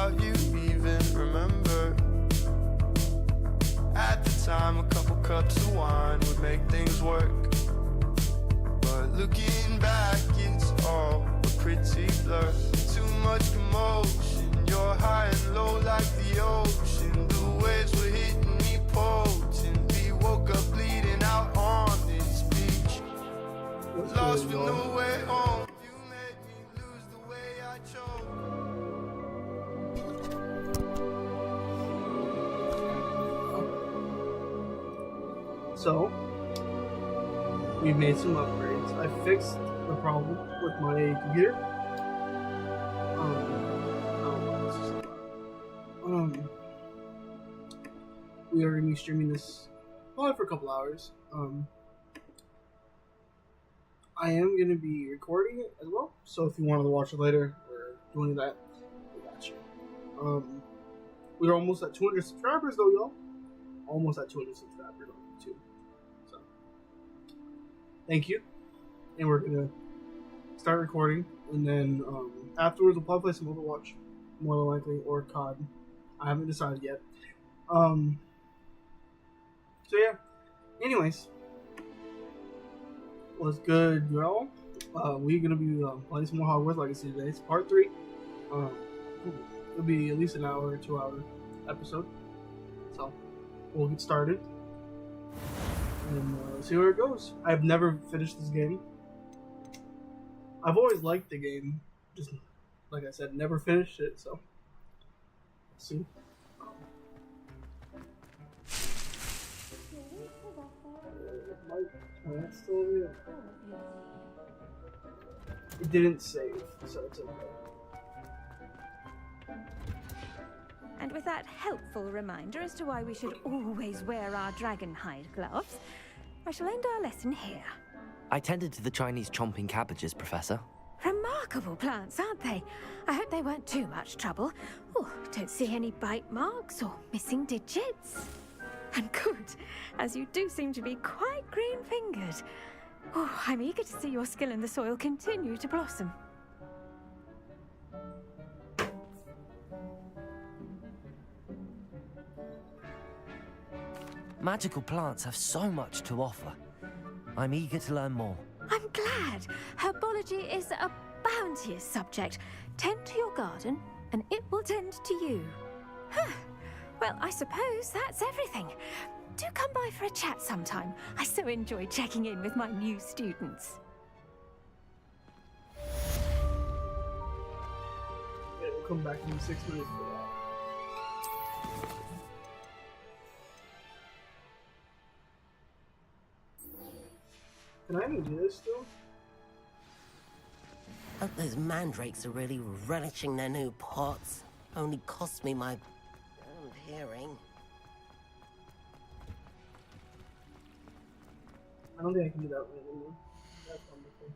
doubt you even remember. At the time, a couple cups of wine would make things work. But looking back, it's all a pretty blur. Too much commotion, you're high and low like the ocean. The waves were hitting me potently. Woke up bleeding out on this beach. Lost with no way home. You made me lose the way I chose. So, we made some upgrades. I fixed the problem with my computer. We are going to be streaming this probably for a couple hours. I am going to be recording it as well, so if you wanted to watch it later, we're doing that. We got you. We're almost at 200 subscribers though, y'all. Almost at 200 subscribers on YouTube. So, thank you. And we're going to start recording, and then afterwards we'll probably play some Overwatch, more than likely, or COD. I haven't decided yet. So yeah. Anyways, what's good, y'all? We're gonna be playing some more Hogwarts Legacy today. It's part 3. It'll be at least an hour or 2 hour episode. So we'll get started and see where it goes. I've never finished this game. I've always liked the game, just like I said, never finished it. So let's see. It didn't save, so it's okay. And with that helpful reminder as to why we should always wear our dragon hide gloves, I shall end our lesson here. I tended to the Chinese chomping cabbages, Professor. Remarkable plants, aren't they? I hope they weren't too much trouble. Oh, don't see any bite marks or missing digits. And good, as you do seem to be quite green-fingered. Oh, I'm eager to see your skill in the soil continue to blossom. Magical plants have so much to offer. I'm eager to learn more. I'm glad. Herbology is a bounteous subject. Tend to your garden, and it will tend to you. Huh. Well, I suppose that's everything. Do come by for a chat sometime. I so enjoy checking in with my new students. Yeah, we'll come back in 6 minutes for that. Can I even do this still? Hope those mandrakes are really relishing their new pots. Only cost me my hearing. I don't think I can do that one anymore. That's wonderful.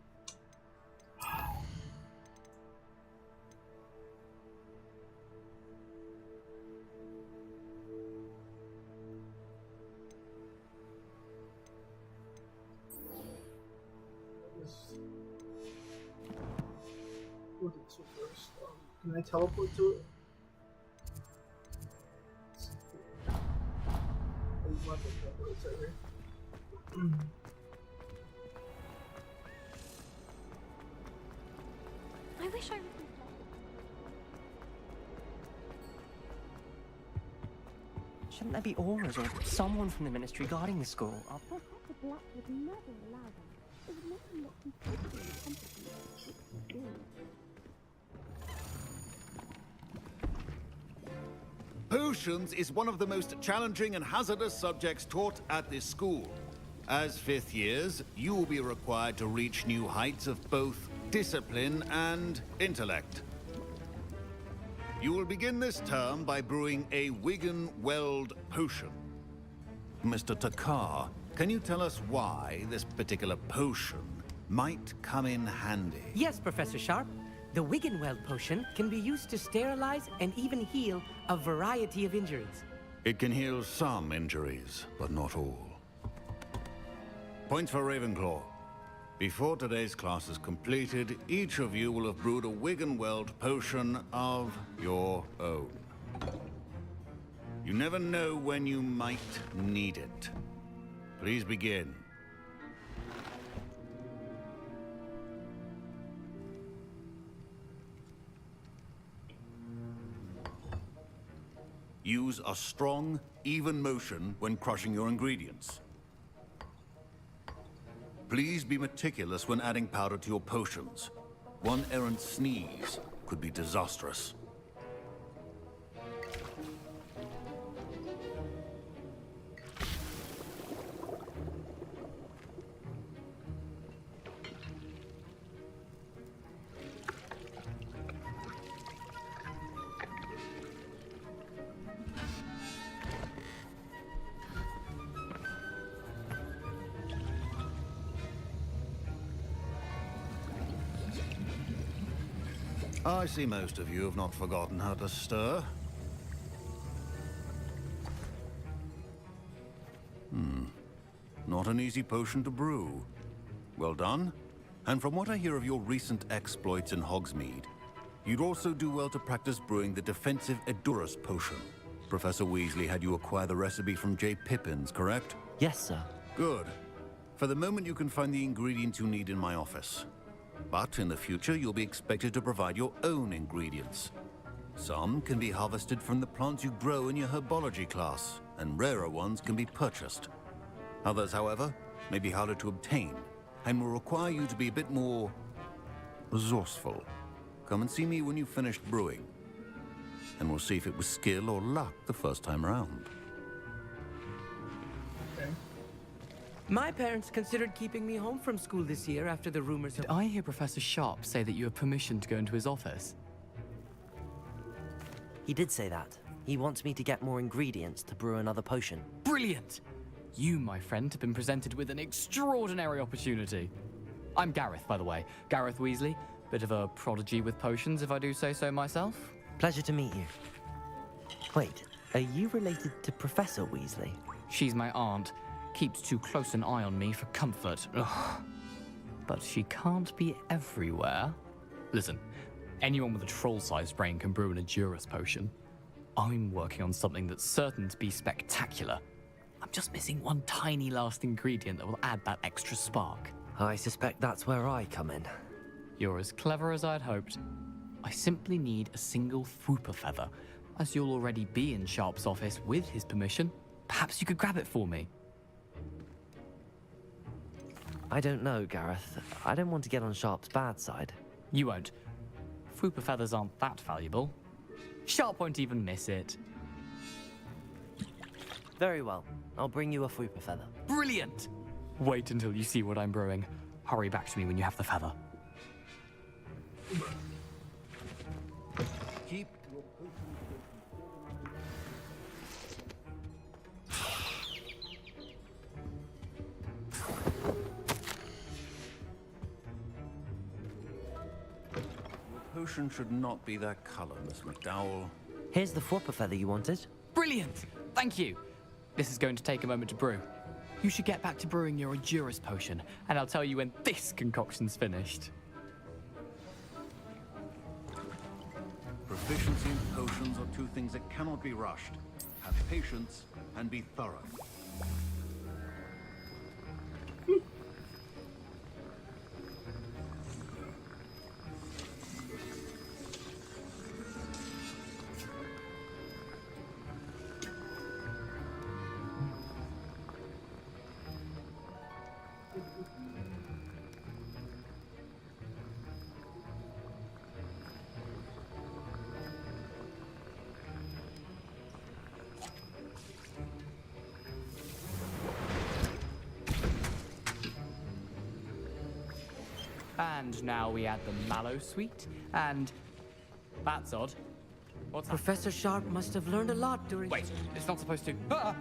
Look at this one first. Can I teleport to it? It's right here. I wish I... Shouldn't there be auras or someone from the ministry guarding the school? Professor Black would never allow them. It would make them look completely incompetent. Potions is one of the most challenging and hazardous subjects taught at this school. As 5th years, you will be required to reach new heights of both discipline and intellect. You will begin this term by brewing a Wigan-Weld potion. Mr. Takar, can you tell us why this particular potion might come in handy? Yes, Professor Sharp. The Wiggenweld potion can be used to sterilize and even heal a variety of injuries. It can heal some injuries, but not all. Points for Ravenclaw. Before today's class is completed, each of you will have brewed a Wiggenweld potion of your own. You never know when you might need it. Please begin. Use a strong, even motion when crushing your ingredients. Please be meticulous when adding powder to your potions. One errant sneeze could be disastrous. I see most of you have not forgotten how to stir. Not an easy potion to brew. Well done. And from what I hear of your recent exploits in Hogsmeade, you'd also do well to practice brewing the defensive Edurus potion. Professor Weasley had you acquire the recipe from J. Pippins, correct? Yes, sir. Good. For the moment, you can find the ingredients you need in my office. But in the future, you'll be expected to provide your own ingredients. Some can be harvested from the plants you grow in your herbology class, and rarer ones can be purchased. Others, however, may be harder to obtain, and will require you to be a bit more resourceful. Come and see me when you've finished brewing, and we'll see if it was skill or luck the first time around. My parents considered keeping me home from school this year after the rumors Did I hear Professor Sharp say that you have permission to go into his office? He did say that. He wants me to get more ingredients to brew another potion. Brilliant! You, my friend, have been presented with an extraordinary opportunity. I'm Gareth, by the way. Gareth Weasley. Bit of a prodigy with potions, if I do say so myself. Pleasure to meet you. Wait, are you related to Professor Weasley? She's my aunt. Keeps too close an eye on me for comfort. Ugh. But she can't be everywhere. Listen, anyone with a troll-sized brain can brew an Edurus potion. I'm working on something that's certain to be spectacular. I'm just missing one tiny last ingredient that will add that extra spark. I suspect that's where I come in. You're as clever as I'd hoped. I simply need a single Fwooper feather. As you'll already be in Sharp's office with his permission, perhaps you could grab it for me. I don't know, Gareth. I don't want to get on Sharp's bad side. You won't. Fwooper feathers aren't that valuable. Sharp won't even miss it. Very well. I'll bring you a Fwooper feather. Brilliant! Wait until you see what I'm brewing. Hurry back to me when you have the feather. Keep potion should not be that color, Miss McDowell. Here's the Fwooper feather you wanted. Brilliant! Thank you! This is going to take a moment to brew. You should get back to brewing your Edurus potion, and I'll tell you when this concoction's finished. Proficiency in potions are two things that cannot be rushed. Have patience and be thorough. And now we add the mallow sweet, and... That's odd. What's that? Professor Sharp must have learned a lot during... Wait, it's not supposed to... Ah!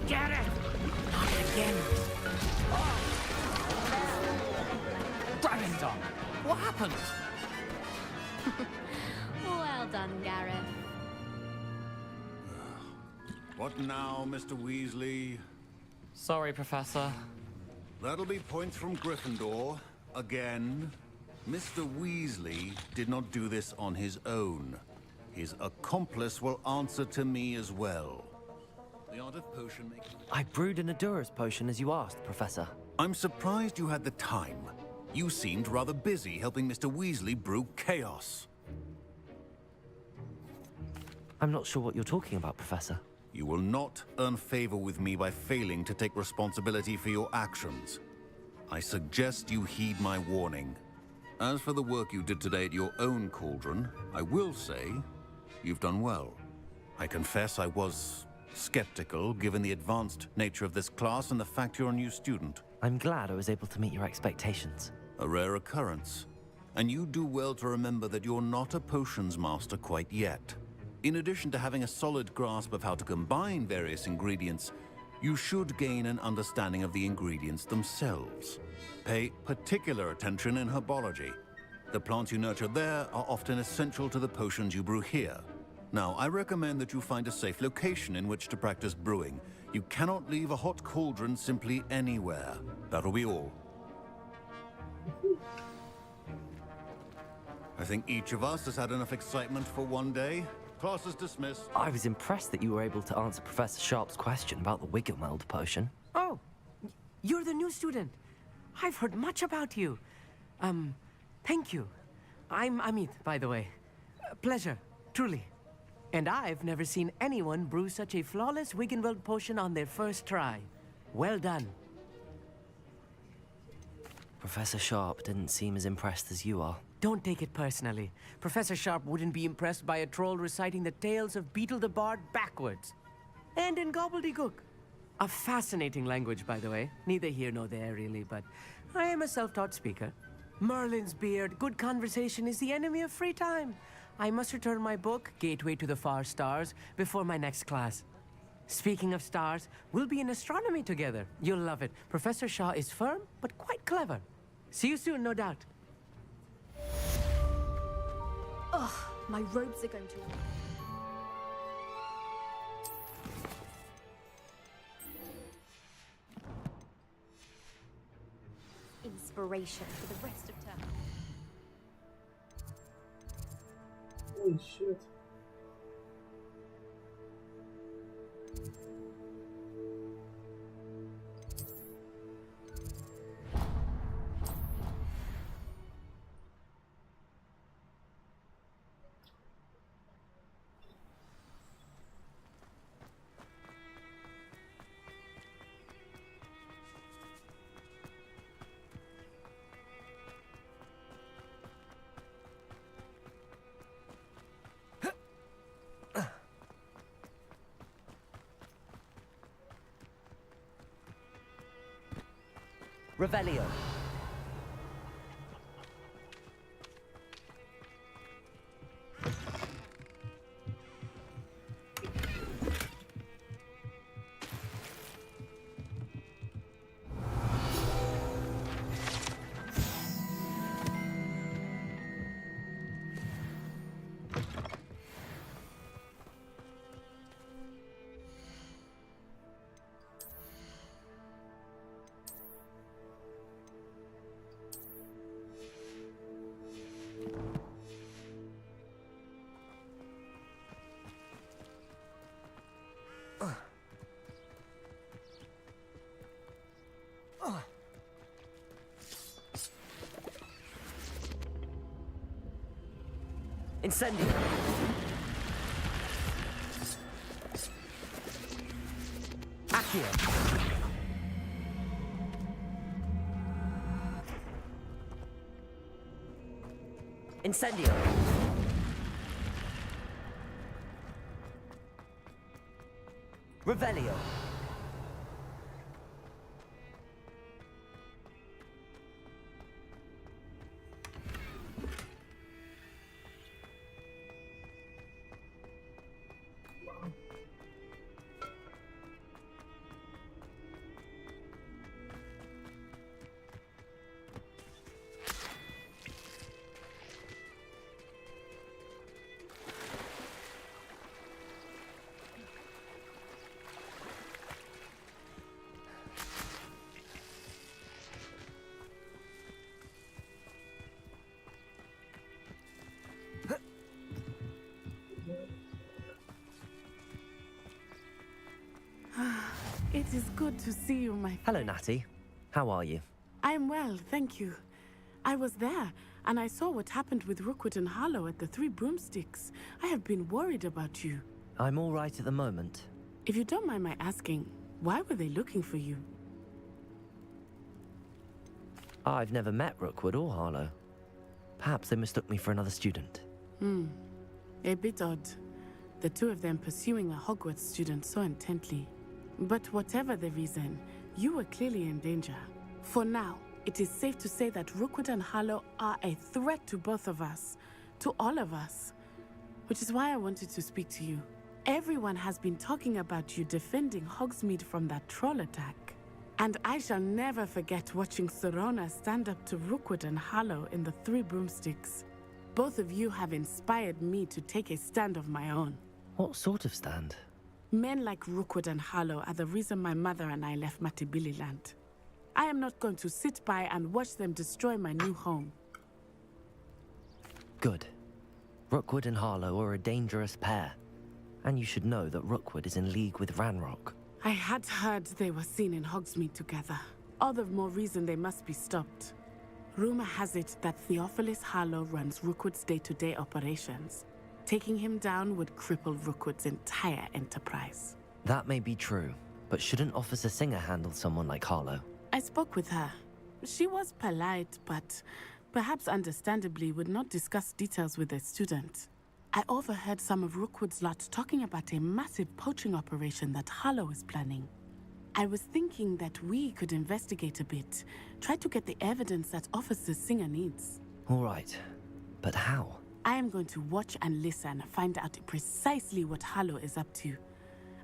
Get it! Not again! Dragon Tongue! What happened? Well done, Gareth. What now, Mr. Weasley? Sorry, Professor. That'll be points from Gryffindor. Again. Mr. Weasley did not do this on his own. His accomplice will answer to me as well. The art of potion making... I brewed an Adura's potion as you asked, Professor. I'm surprised you had the time. You seemed rather busy helping Mr. Weasley brew chaos. I'm not sure what you're talking about, Professor. You will not earn favor with me by failing to take responsibility for your actions. I suggest you heed my warning. As for the work you did today at your own cauldron, I will say you've done well. I confess I was skeptical, given the advanced nature of this class and the fact you're a new student. I'm glad I was able to meet your expectations. A rare occurrence. And you do well to remember that you're not a potions master quite yet. In addition to having a solid grasp of how to combine various ingredients, you should gain an understanding of the ingredients themselves. Pay particular attention in herbology. The plants you nurture there are often essential to the potions you brew here. Now, I recommend that you find a safe location in which to practice brewing. You cannot leave a hot cauldron simply anywhere. That'll be all. I think each of us has had enough excitement for one day. Class is dismissed. I was impressed that you were able to answer Professor Sharp's question about the Wiggenweld potion. Oh, you're the new student. I've heard much about you. Thank you. I'm Amit, by the way. Pleasure, truly. And I've never seen anyone brew such a flawless Wiggenweld potion on their first try. Well done. Professor Sharp didn't seem as impressed as you are. Don't take it personally. Professor Sharp wouldn't be impressed by a troll reciting the tales of Beetle the Bard backwards. And in gobbledygook. A fascinating language, by the way. Neither here nor there, really, but I am a self-taught speaker. Merlin's beard, good conversation is the enemy of free time. I must return my book, Gateway to the Far Stars, before my next class. Speaking of stars, we'll be in astronomy together. You'll love it. Professor Shaw is firm, but quite clever. See you soon, no doubt. Ugh, my robes are going to... Inspiration for the rest of term. Holy shit. Revelio. Incendio. Accio. Incendio. Revelio. It is good to see you, my Hello, Natty. How are you? I am well, thank you. I was there, and I saw what happened with Rookwood and Harlow at the Three Broomsticks. I have been worried about you. I'm all right at the moment. If you don't mind my asking, why were they looking for you? I've never met Rookwood or Harlow. Perhaps they mistook me for another student. A bit odd. The two of them pursuing a Hogwarts student so intently. But whatever the reason, you were clearly in danger. For now, it is safe to say that Rookwood and Harlow are a threat to both of us. To all of us. Which is why I wanted to speak to you. Everyone has been talking about you defending Hogsmeade from that troll attack. And I shall never forget watching Serona stand up to Rookwood and Harlow in the Three Broomsticks. Both of you have inspired me to take a stand of my own. What sort of stand? Men like Rookwood and Harlow are the reason my mother and I left Matibililand. I am not going to sit by and watch them destroy my new home. Good. Rookwood and Harlow are a dangerous pair. And you should know that Rookwood is in league with Ranrock. I had heard they were seen in Hogsmeade together. All the more reason they must be stopped. Rumor has it that Theophilus Harlow runs Rookwood's day-to-day operations. Taking him down would cripple Rookwood's entire enterprise. That may be true, but shouldn't Officer Singer handle someone like Harlow? I spoke with her. She was polite, but perhaps understandably would not discuss details with a student. I overheard some of Rookwood's lot talking about a massive poaching operation that Harlow is planning. I was thinking that we could investigate a bit, try to get the evidence that Officer Singer needs. All right, but how? I am going to watch and listen, find out precisely what Harlow is up to.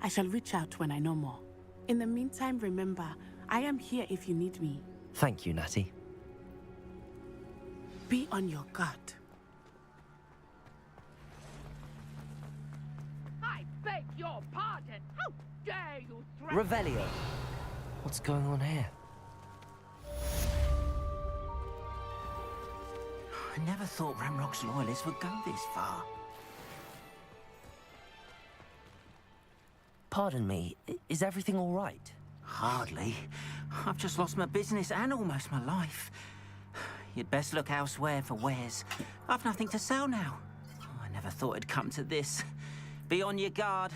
I shall reach out when I know more. In the meantime, remember, I am here if you need me. Thank you, Natty. Be on your guard. I beg your pardon. How dare you threaten... Revelio! What's going on here? I never thought Ranrock's loyalists would go this far. Pardon me, is everything all right? Hardly. I've just lost my business and almost my life. You'd best look elsewhere for wares. I've nothing to sell now. I never thought it'd come to this. Be on your guard.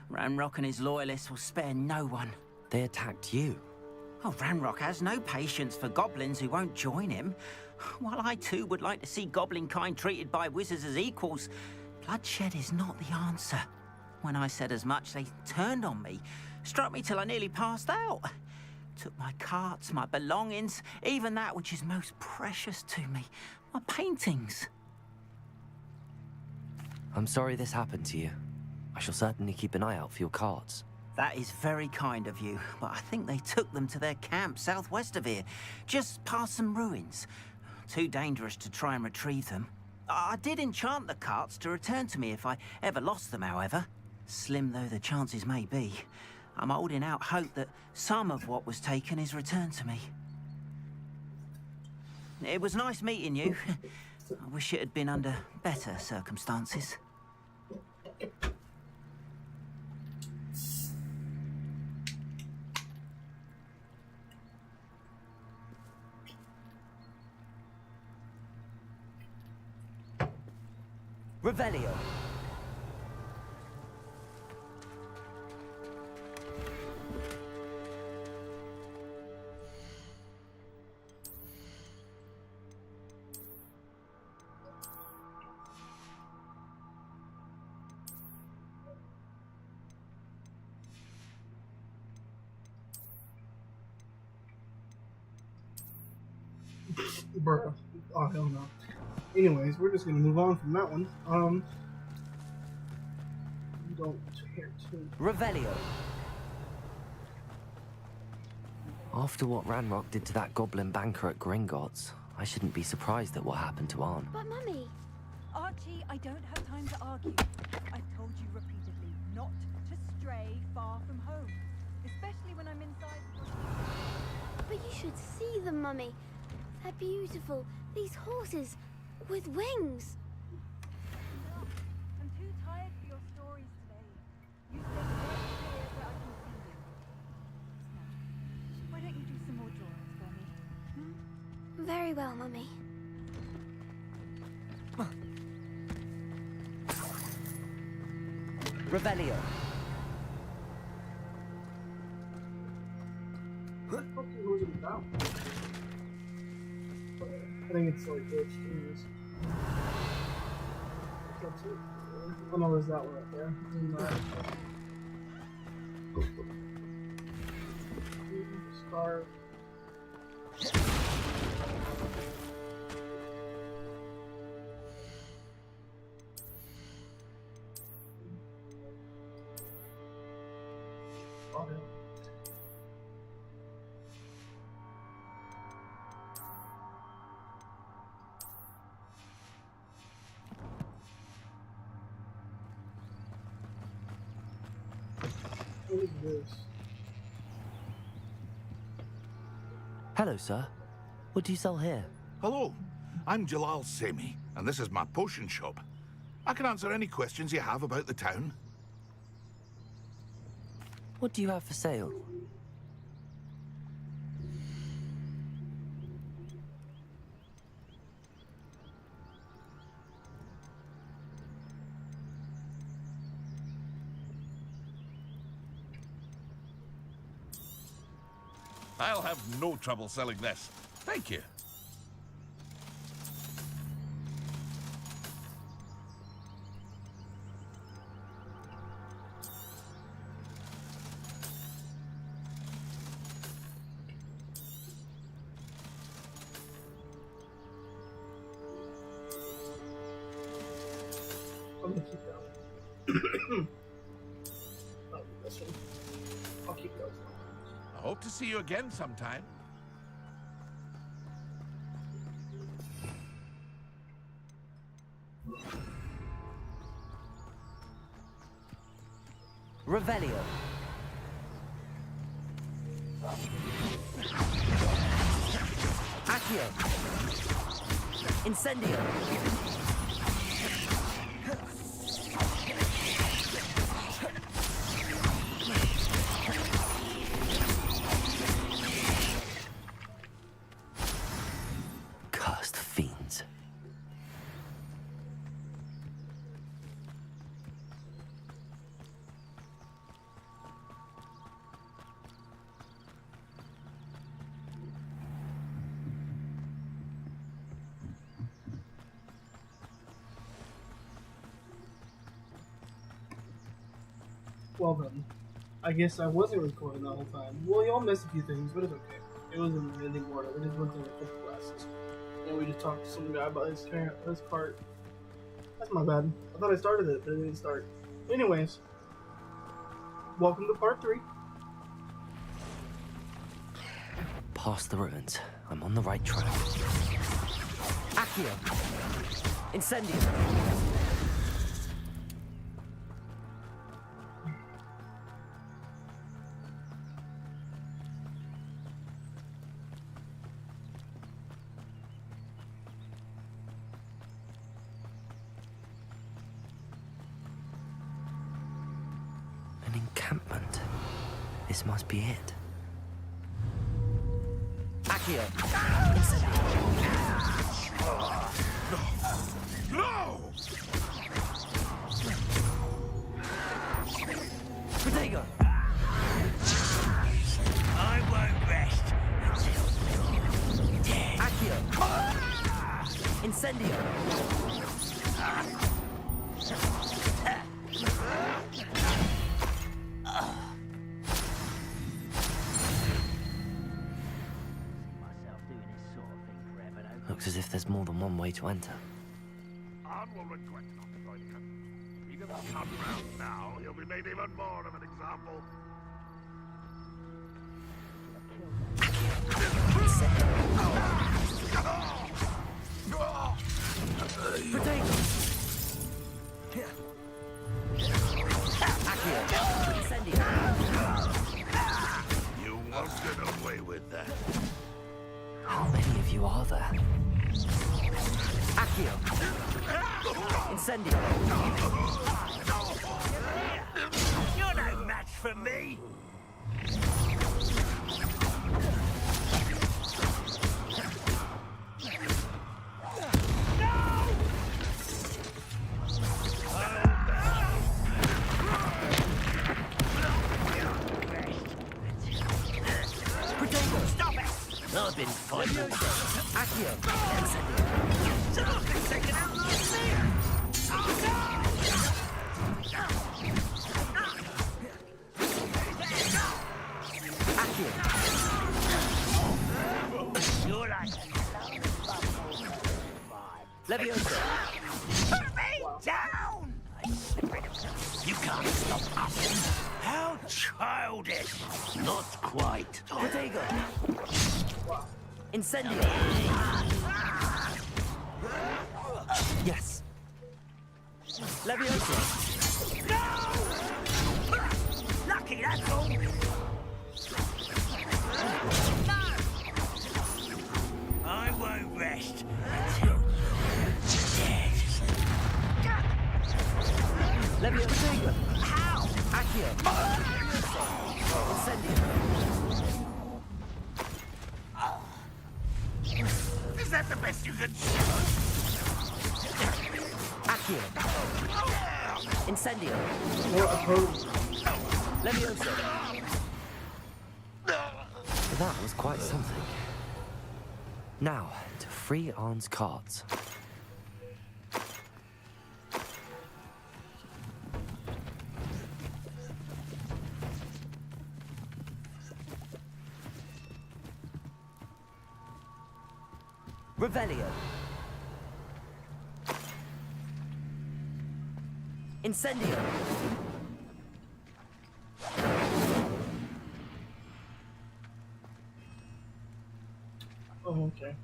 Ranrock and his loyalists will spare no one. They attacked you. Oh, Ranrock has no patience for goblins who won't join him. While I too would like to see goblin kind treated by wizards as equals, bloodshed is not the answer. When I said as much, they turned on me, struck me till I nearly passed out. Took my carts, my belongings, even that which is most precious to me, my paintings. I'm sorry this happened to you. I shall certainly keep an eye out for your carts. That is very kind of you, but I think they took them to their camp southwest of here, just past some ruins. Too dangerous to try and retrieve them. I did enchant the carts to return to me if I ever lost them, however. Slim though the chances may be, I'm holding out hope that some of what was taken is returned to me. It was nice meeting you. I wish it had been under better circumstances. Revelio! Bruh. Oh, hell no. Anyways, we're just gonna move on from that one. Don't care too. Revelio! After what Ranrock did to that goblin banker at Gringotts, I shouldn't be surprised at what happened to Arn. But Mummy... Archie, I don't have time to argue. I've told you repeatedly not to stray far from home, especially when I'm inside. But you should see them, Mummy. They're beautiful. These horses with wings. Enough. I'm too tired for your stories today. You stay right here where I can see you. Very well, Mummy. Revelio. What the fuck was it about? I think it's like this. That's it. Oh no, there's that one right there. Star. Okay. What is this? Hello, sir. What do you sell here? Hello, I'm Jalal Semi, and this is my potion shop. I can answer any questions you have about the town. What do you have for sale? I'll have no trouble selling this. Thank you. I'm gonna keep going. I'll do this one. I'll keep those. I hope to see you again sometime. Revelio. Accio. Incendio. Cursed fiends. Well then, I guess I wasn't recording the whole time. Well, y'all missed a few things, but it's okay. It wasn't anything more. We just went through the fifth classes, and we just talked to some guy about his cart. That's my bad. I thought I started it, but it didn't start. Anyways, welcome to part 3. Past the ruins. I'm on the right track. Accio. Incendio. An encampment. This must be it. Accio. No! Protego. I won't rest until you're dead. Accio. Incendio. Looks as if there's more than one way to enter. Anne will regret not joining us. He doesn't come round now, he'll be made even more of an example. You won't get away with that. How many of you are there? Accio. Incendio. You're no match for me. been fighting. Accio. Something's taken out last year! Accio. You're like Leviosa. Put me down! You can't stop us. How childish! Not quite. Protego. Incendio. Yes. Leviosa. No! Lucky, that's all. No! I won't rest until you're dead. Leviosa. How? Accio. Incendio. Is that the best you can do? Accio. Incendio. More opposed. Leviosa. That was quite something. Now, to free Arn's cards. Revelio. Incendio. Oh, okay.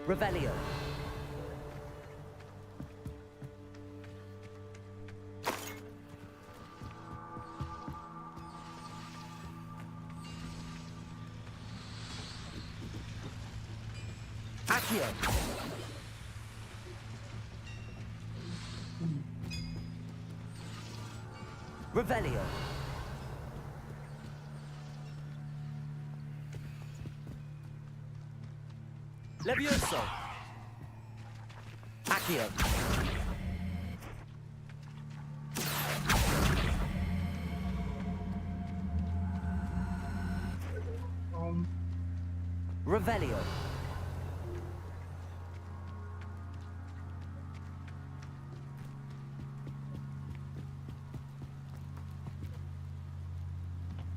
Revelio. Accio. Revelio. Levioso. Accio. Revelio.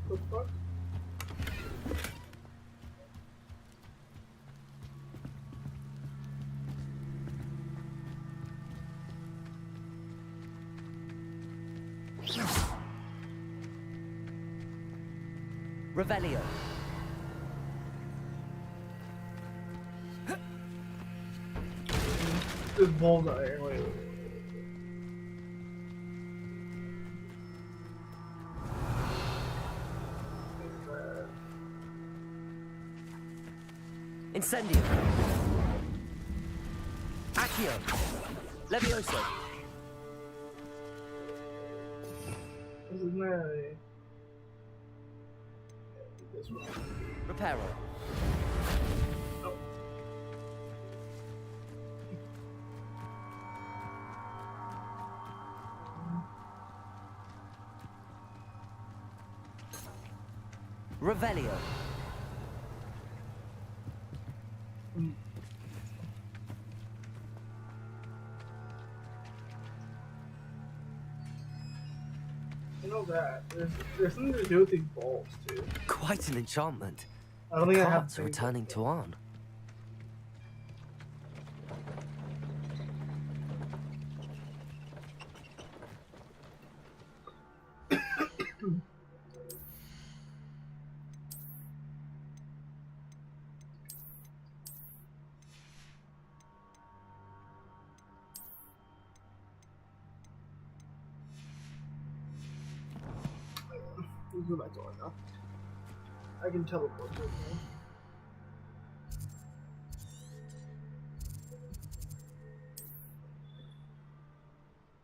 The fuck? Revelio. This bullseye. Wait. Incendio. Accio. Levioso. Isn't that this one? Reparo. Oh. Revelio. You know that. There's something to do with these balls, too. Quite an enchantment. I don't think I have Cards are returning to Arn. Let's go back to it now. I can teleport to it now.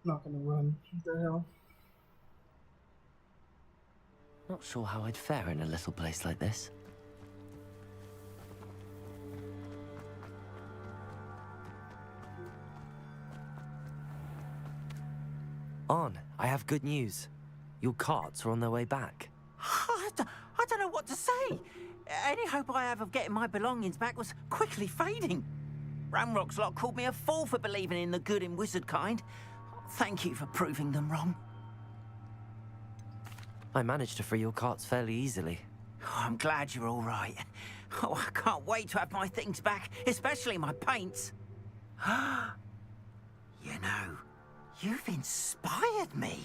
Not gonna run. What the hell? Not sure how I'd fare in a little place like this. Arn, I have good news. Your carts are on their way back. I don't know what to say. Any hope I have of getting my belongings back was quickly fading. Ramrock's lot called me a fool for believing in the good in wizard kind. Thank you for proving them wrong. I managed to free your carts fairly easily. Oh, I'm glad you're all right. Oh, I can't wait to have my things back, especially my paints. You know, you've inspired me.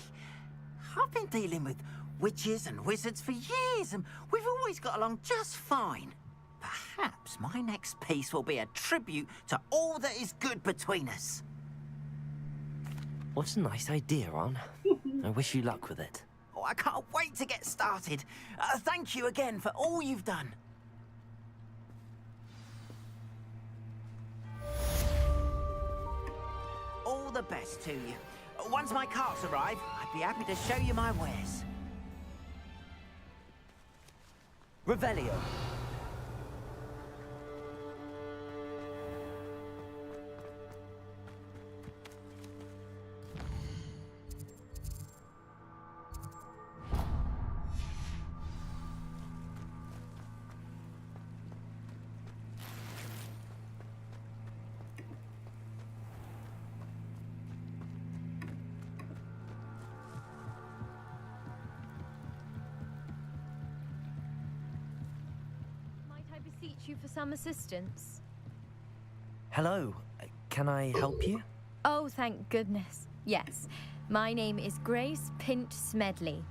I've been dealing with witches and wizards for years, and we've always got along just fine. Perhaps my next piece will be a tribute to all that is good between us. What a nice idea, Ron. I wish you luck with it. Oh, I can't wait to get started. Thank you again for all you've done. All the best to you. Once my carts arrive, I'd be happy to show you my wares. Revelio. Beseech you for some assistance. Hello. Can I help you? Oh, thank goodness. Yes. My name is Grace Pinch Smedley.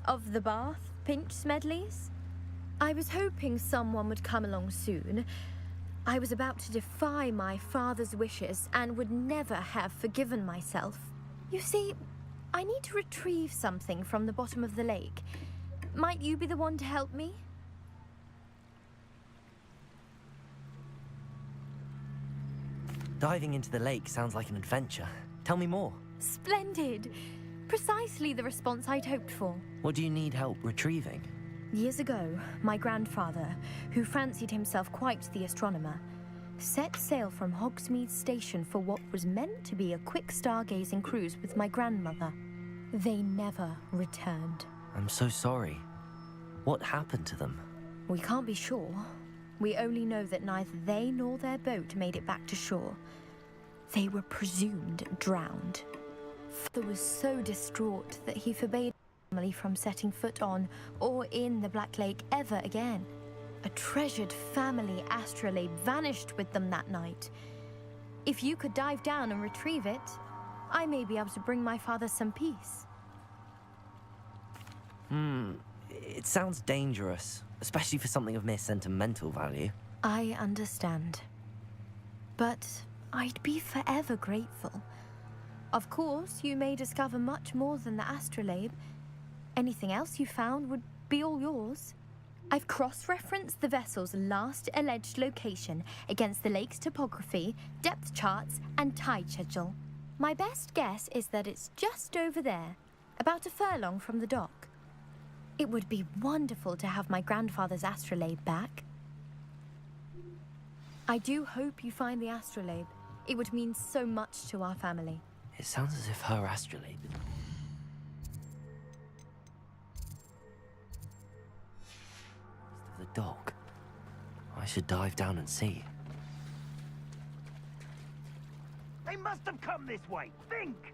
Of the Bath Pinch Smedleys? I was hoping someone would come along soon. I was about to defy my father's wishes and would never have forgiven myself. You see, I need to retrieve something from the bottom of the lake. Might you be the one to help me? Diving into the lake sounds like an adventure. Tell me more. Splendid! Precisely the response I'd hoped for. What do you need help retrieving? Years ago, my grandfather, who fancied himself quite the astronomer, set sail from Hogsmeade Station for what was meant to be a quick stargazing cruise with my grandmother. They never returned. I'm so sorry. What happened to them? We can't be sure. We only know that neither they nor their boat made it back to shore. They were presumed drowned. Father was so distraught that he forbade the family from setting foot on or in the Black Lake ever again. A treasured family astrolabe vanished with them that night. If you could dive down and retrieve it, I may be able to bring my father some peace. It sounds dangerous, especially for something of mere sentimental value. I understand. But I'd be forever grateful. Of course, you may discover much more than the astrolabe. Anything else you found would be all yours. I've cross-referenced the vessel's last alleged location against the lake's topography, depth charts, and tide schedule. My best guess is that it's just over there, about a furlong from the dock. It would be wonderful to have my grandfather's astrolabe back. I do hope you find the astrolabe. It would mean so much to our family. It sounds as if her astrolabe is... East of the dock. I should dive down and see. They must have come this way. Think!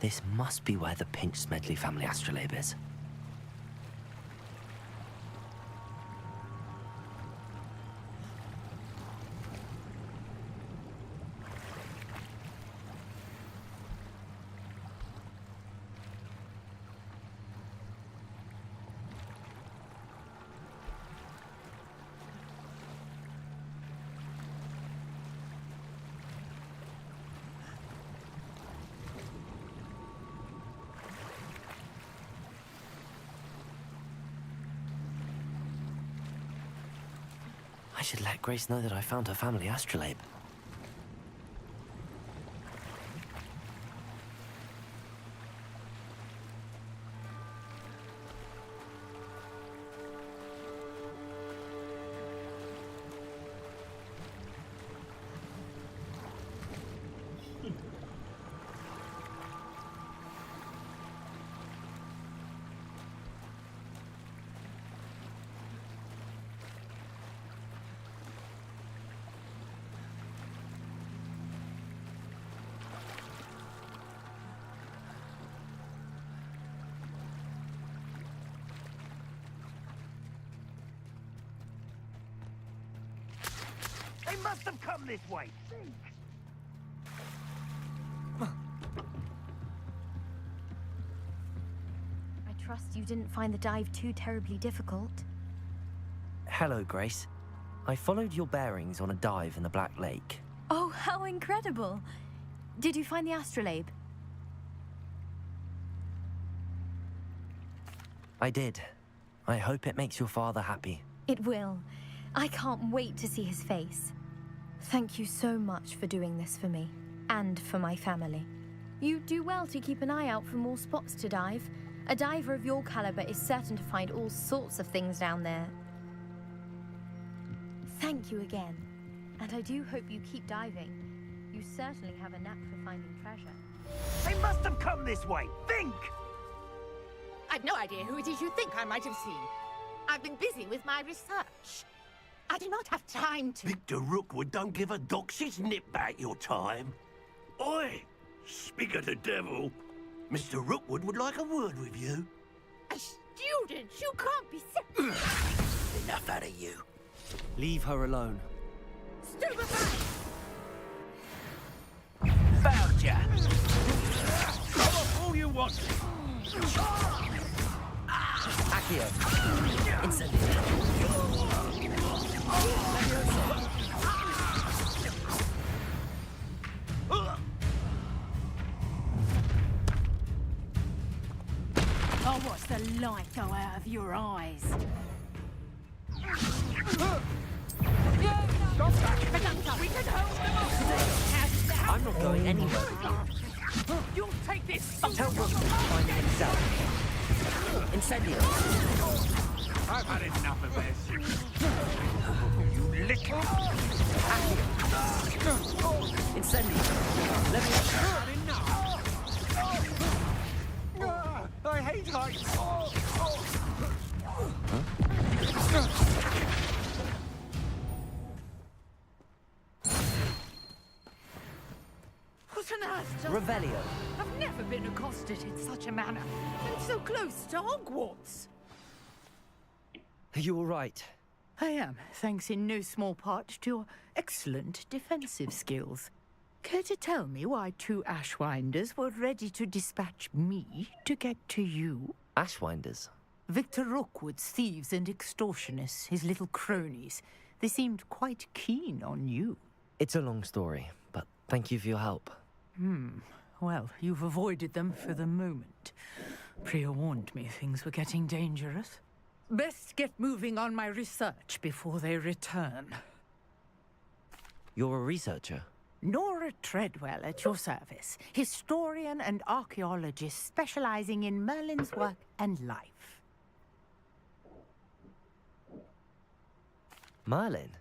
This must be where the Pinch Smedley family astrolabe is. I should let Grace know that I found her family astrolabe. They must have come this way. Think. I trust you didn't find the dive too terribly difficult. Hello, Grace. I followed your bearings on a dive in the Black Lake. Oh, how incredible! Did you find the astrolabe? I did. I hope it makes your father happy. It will. I can't wait to see his face. Thank you so much for doing this for me, and for my family. You do well to keep an eye out for more spots to dive. A diver of your caliber is certain to find all sorts of things down there. Thank you again, and I do hope you keep diving. You certainly have a knack for finding treasure. They must have come this way. Think. I've no idea who it is you think I might have seen. I've been busy with my research. I do not have time to... Victor Rookwood don't give a doxy's nip back your time. Oi! Speak of the devil, Mr. Rookwood would like a word with you. A student? You can't be Enough out of you. Leave her alone. Stupefy! Found ya! Come on, all you want! Accio! Incendio! Oh, watch the light go out of your eyes. Stop that! We can hold them off! I'm not going anywhere with you. You'll take this! Tell Rook to find it himself. Incendio! I've had enough of this. You little... Incendio! Let me... Had enough. I hate heights. What on earth? Revelio. I've never been accosted in such a manner. And so close to Hogwarts. Are you all right? I am, thanks in no small part to your excellent defensive skills. Care to tell me why two Ashwinders were ready to dispatch me to get to you? Ashwinders? Victor Rookwood's thieves and extortionists, his little cronies. They seemed quite keen on you. It's a long story, but thank you for your help. Well, you've avoided them for the moment. Priya warned me things were getting dangerous. Best get moving on my research before they return. You're a researcher? Nora Treadwell at your service, historian and archaeologist specializing in Merlin's work and life. Merlin?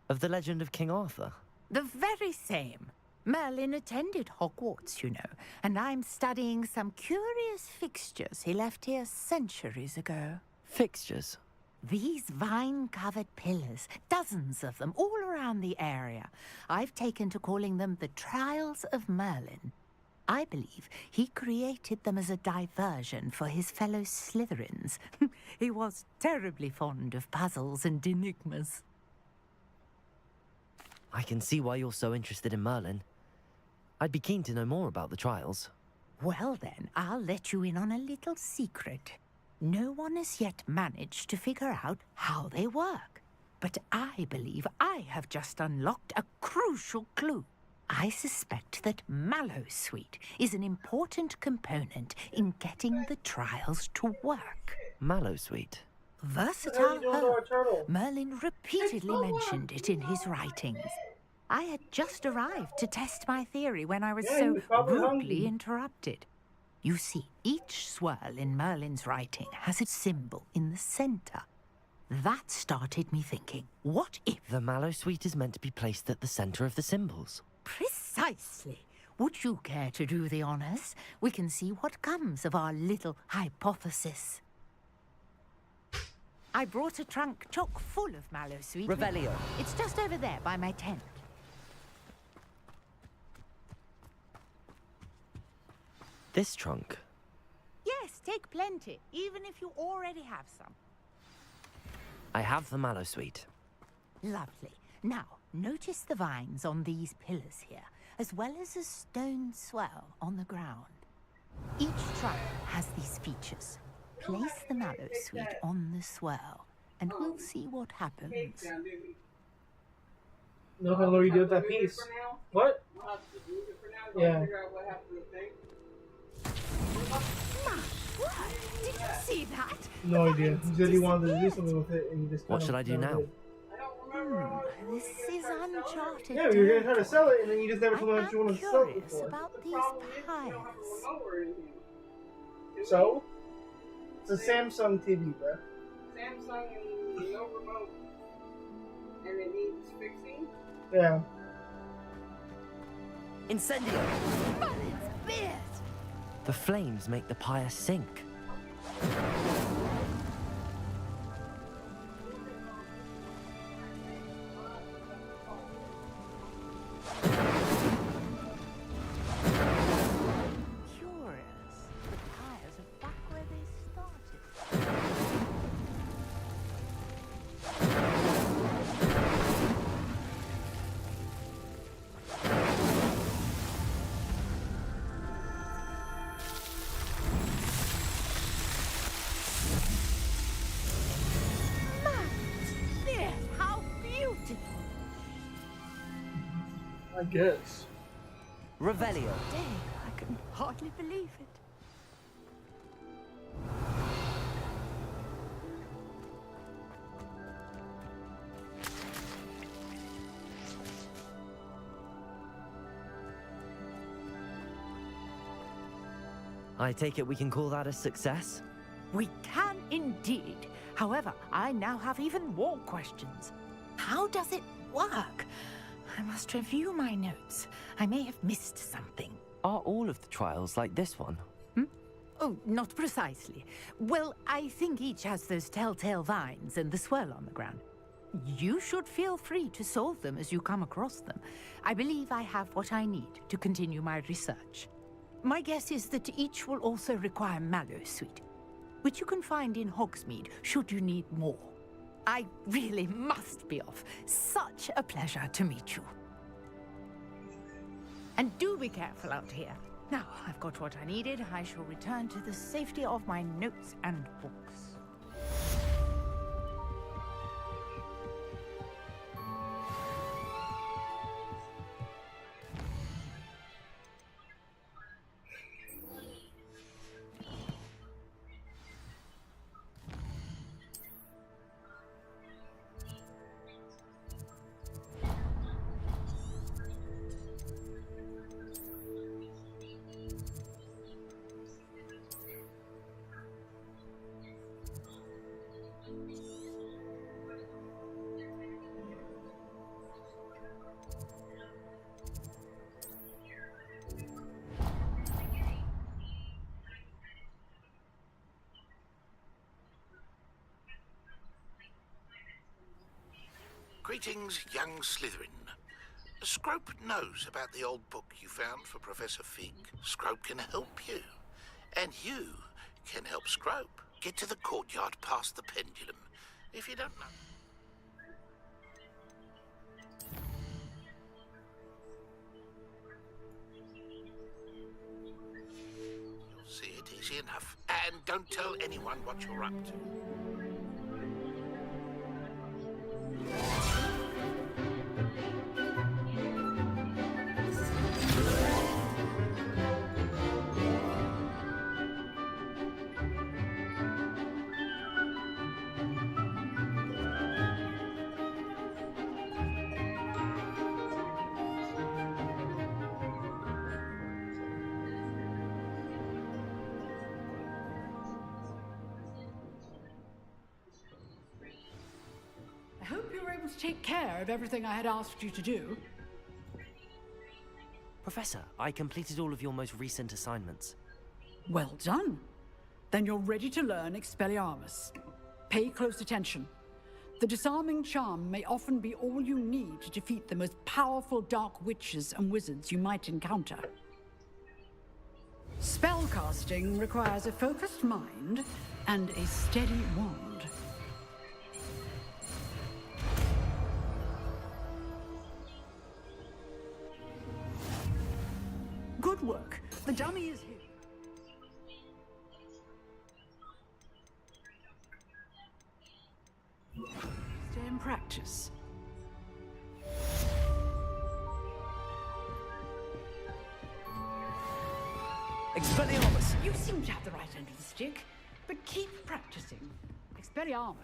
Of the legend of King Arthur? The very same. Merlin attended Hogwarts, you know, and I'm studying some curious fixtures he left here centuries ago. Fixtures? These vine-covered pillars, dozens of them, all around the area. I've taken to calling them the Trials of Merlin. I believe he created them as a diversion for his fellow Slytherins. He was terribly fond of puzzles and enigmas. I can see why you're so interested in Merlin. I'd be keen to know more about the trials. Well then, I'll let you in on a little secret. No one has yet managed to figure out how they work. But I believe I have just unlocked a crucial clue. I suspect that Mallowsweet is an important component in getting the trials to work. Mallowsweet? Versatile herb. Merlin repeatedly mentioned it in his writings. I had just arrived to test my theory when I was so rudely interrupted. You see, each swirl in Merlin's writing has a symbol in the center. That started me thinking, what if... The mallow sweet is meant to be placed at the center of the symbols. Precisely. Would you care to do the honors? We can see what comes of our little hypothesis. I brought a trunk chock full of mallow sweet. Revelio. It's just over there by my tent. This trunk? Yes, take plenty, even if you already have some. I have the mallow sweet. Lovely. Now, notice the vines on these pillars here, as well as a stone swell on the ground. Each trunk has these features. Place the mallow sweet on the swell, and we'll see what happens. No, how long you did that piece? What? Yeah. What? Did you see that? No idea. He said he wanted to do something with it, and he just. What should I do now? This is uncharted. Yeah, you're gonna try to sell it, and then you just never told me what you want to sell it curious for. about these piles. So? It's a Samsung TV, bro. Samsung and no remote. And it needs fixing? Yeah. Incendio! Merlin's beard! The flames make the pyre sink. I guess. Revelio. Dang, I can hardly believe it. I take it we can call that a success? We can indeed. However, I now have even more questions. How does it work? I must review my notes. I may have missed something. Are all of the trials like this one? Oh, not precisely. Well, I think each has those telltale vines and the swirl on the ground. You should feel free to solve them as you come across them. I believe I have what I need to continue my research. My guess is that each will also require mallow sweet, which you can find in Hogsmeade should you need more. I really must be off. Such a pleasure to meet you. And do be careful out here. Now, I've got what I needed. I shall return to the safety of my notes and books. Greetings, young Slytherin. Scrope knows about the old book you found for Professor Fig. Scrope can help you. And you can help Scrope. Get to the courtyard past the pendulum. If you don't know... You'll see it easy enough. And don't tell anyone what you're up to. going to take care of everything I had asked you to do? Professor, I completed all of your most recent assignments. Well done. Then you're ready to learn Expelliarmus. Pay close attention. The disarming charm may often be all you need to defeat the most powerful dark witches and wizards you might encounter. Spellcasting requires a focused mind and a steady wand. Good work. The dummy is here. Stay in practice. Expelliarmus! You seem to have the right end of the stick, but keep practicing. Expelliarmus.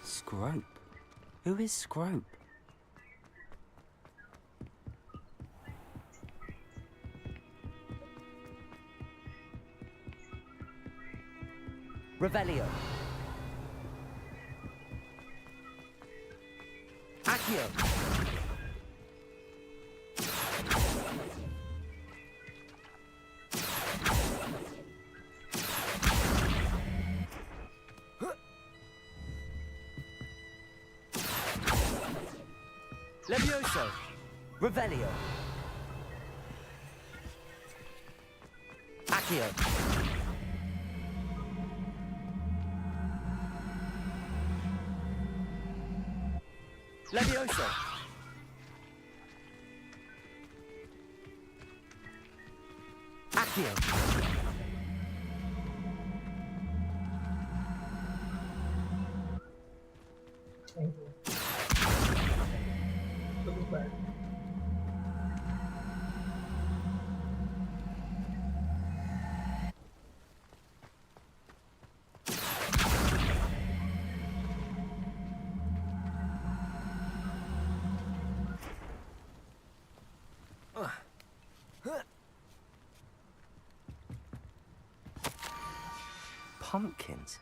Scrope? Who is Scrope? Revelio. Accio. Levioso. Revelio. Accio. Levioso. Accio. Pumpkins?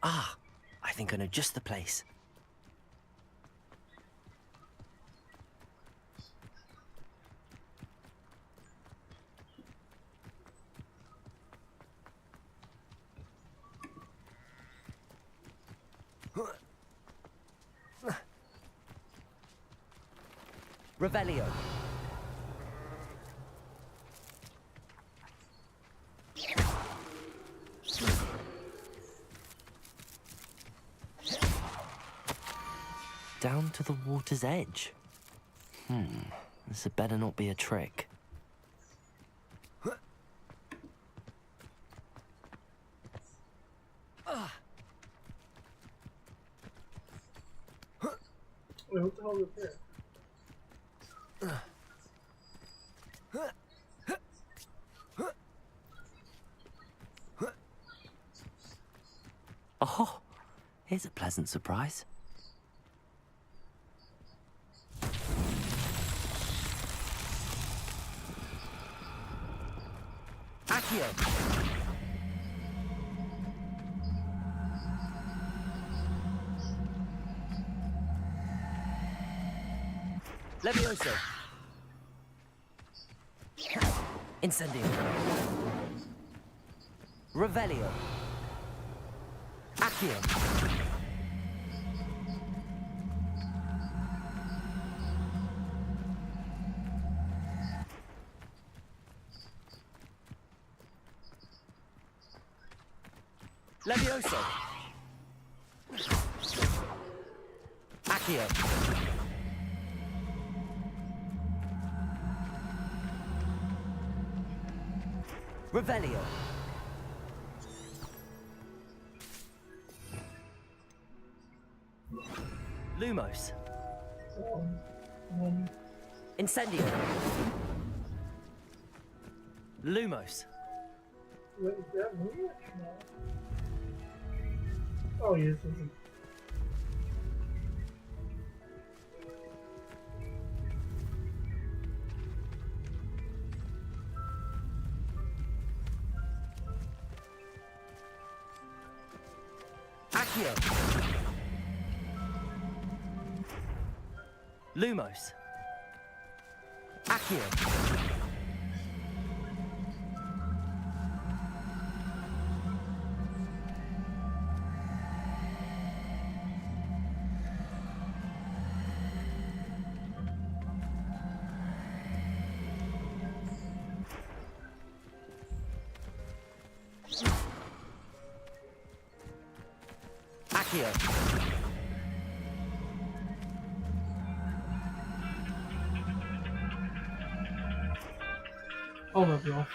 Ah, I think I know just the place. Revelio. Down to the water's edge. This had better not be a trick. Wait, what the hell is there? Oh, here's a pleasant surprise. Accio. Levioso. Incendio. Revelio. Accio. Levioso. Accio. Revelio. Lumos. Incendio. Lumos. What is that movie? No. Oh, yes, this is. Accio. Lumos. Accio. Accio. Hold up, y'all.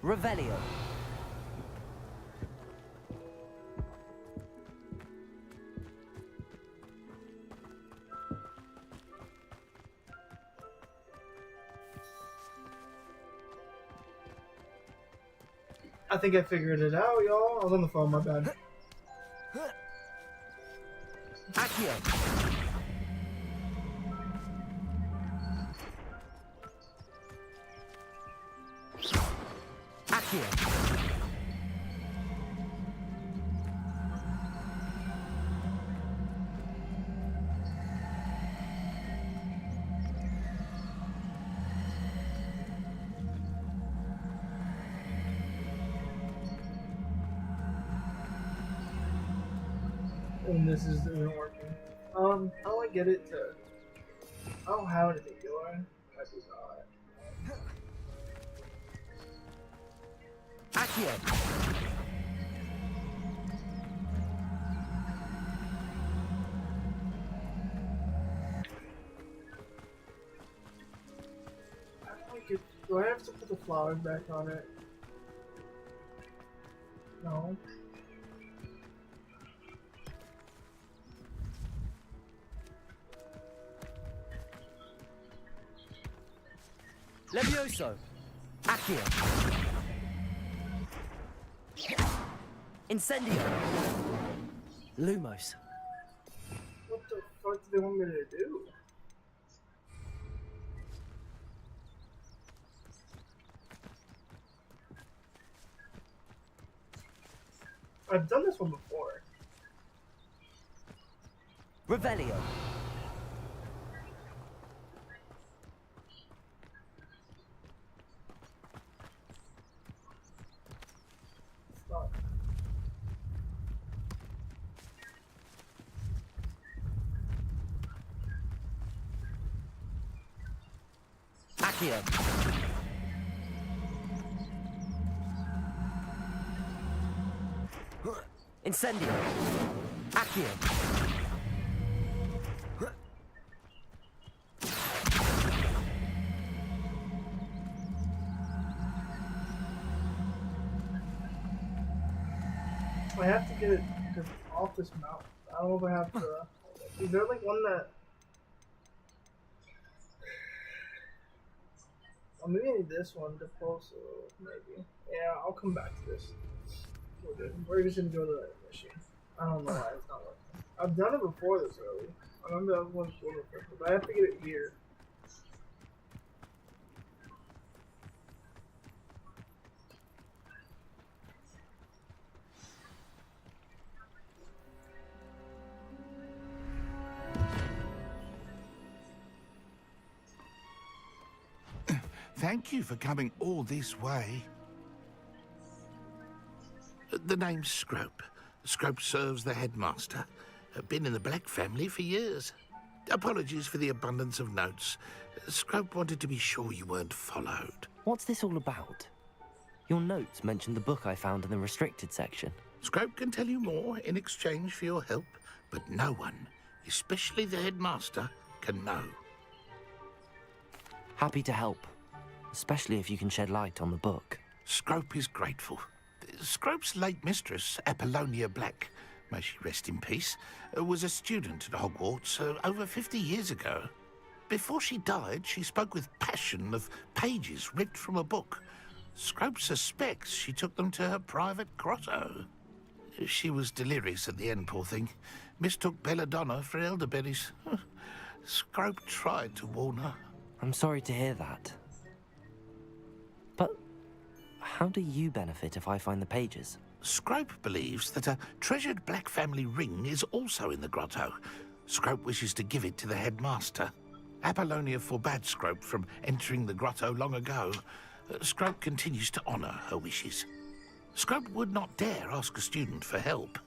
Revelio. I think I figured it out, y'all. I was on the phone, my bad. Accio. Accio. And this isn't working. How do I get it to... I don't have anything, do I? I do not. Accio. Do I have to put the flowers back on it? No. Levioso. Accio. Incendio. Lumos. What the fuck do they want me to do? I've done this one before. Revelio. Stop. Accio. Incendio. Accio. I have to get it off this mount. I don't know if I have to. Is there like one that? Oh, maybe I need this one to post. Maybe. Yeah, I'll come back to this. We're good. We're just gonna go to the machine. I don't know why it's not working. I've done it before this early. I remember that was one before, but I have to get it here. Thank you for coming all this way. The name's Scrope. Scrope serves the headmaster. Been in the Black family for years. Apologies for the abundance of notes. Scrope wanted to be sure you weren't followed. What's this all about? Your notes mentioned the book I found in the restricted section. Scrope can tell you more in exchange for your help, but no one, especially the headmaster, can know. Happy to help, especially if you can shed light on the book. Scrope is grateful. Scrope's late mistress, Apollonia Black, may she rest in peace, was a student at Hogwarts over 50 years ago. Before she died, she spoke with passion of pages ripped from a book. Scrope suspects she took them to her private grotto. She was delirious at the end, poor thing. Mistook belladonna for elderberries. Scrope tried to warn her. I'm sorry to hear that. But how do you benefit if I find the pages? Scrope believes that a treasured Black family ring is also in the grotto. Scrope wishes to give it to the headmaster. Apollonia forbade Scrope from entering the grotto long ago. Scrope continues to honour her wishes. Scrope would not dare ask a student for help,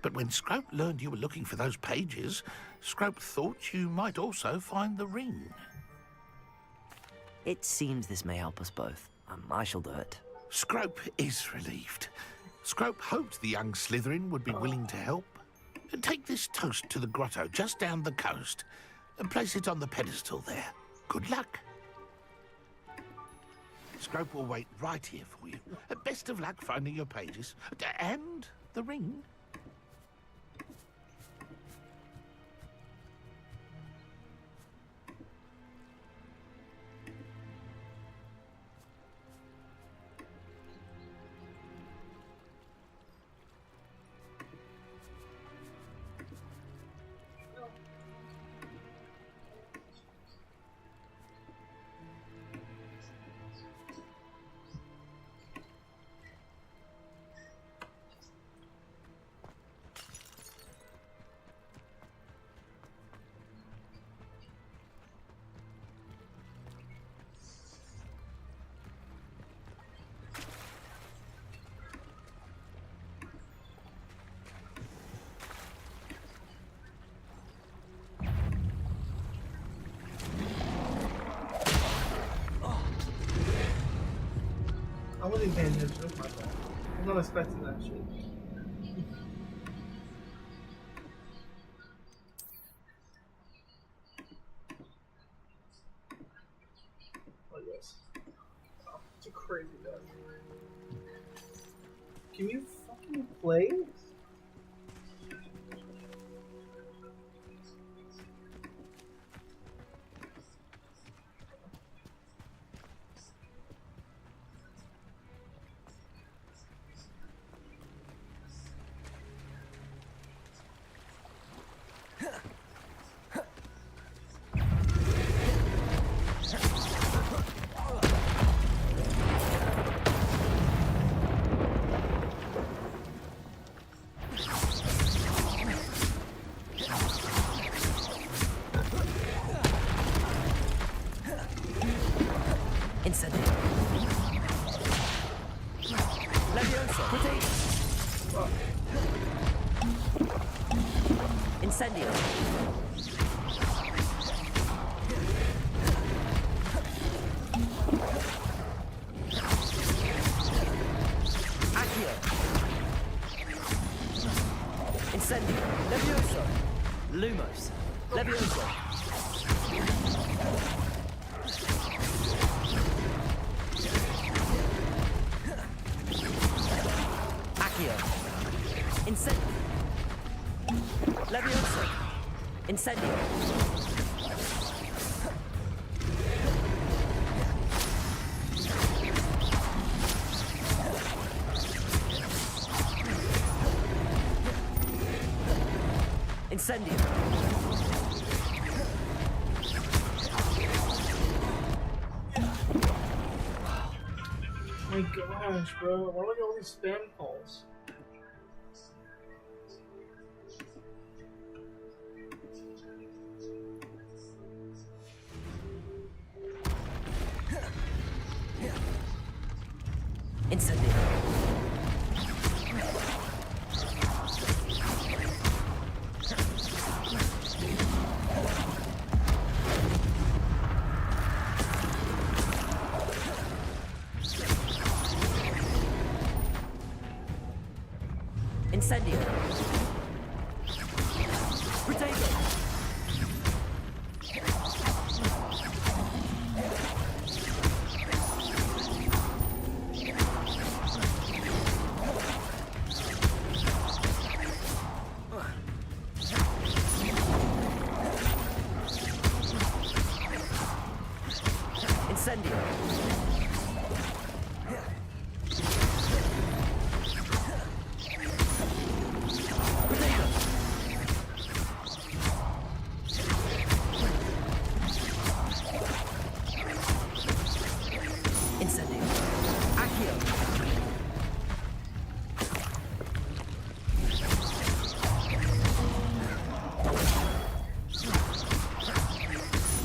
but when Scrope learned you were looking for those pages, Scrope thought you might also find the ring. It seems this may help us both. I shall do it. Scrope is relieved. Scrope hoped the young Slytherin would be willing to help. Take this toast to the grotto just down the coast and place it on the pedestal there. Good luck. Scrope will wait right here for you. Best of luck finding your pages. And the ring. I wasn't paying attention. That's my fault. I was not expecting that shit. Oh yes. Wow, it's a crazy guy. Can you fucking play? Incendio. Levioso. Potato. Incendio. Accio. Incendio. Levioso. Lumos. Levioso. Accio. Incendio. Levioso. Incendio. Incendio. My gosh, bro. Why do I get all these spam calls? Incendio. Incendio. Potato. Incendio. Incendio. Accio.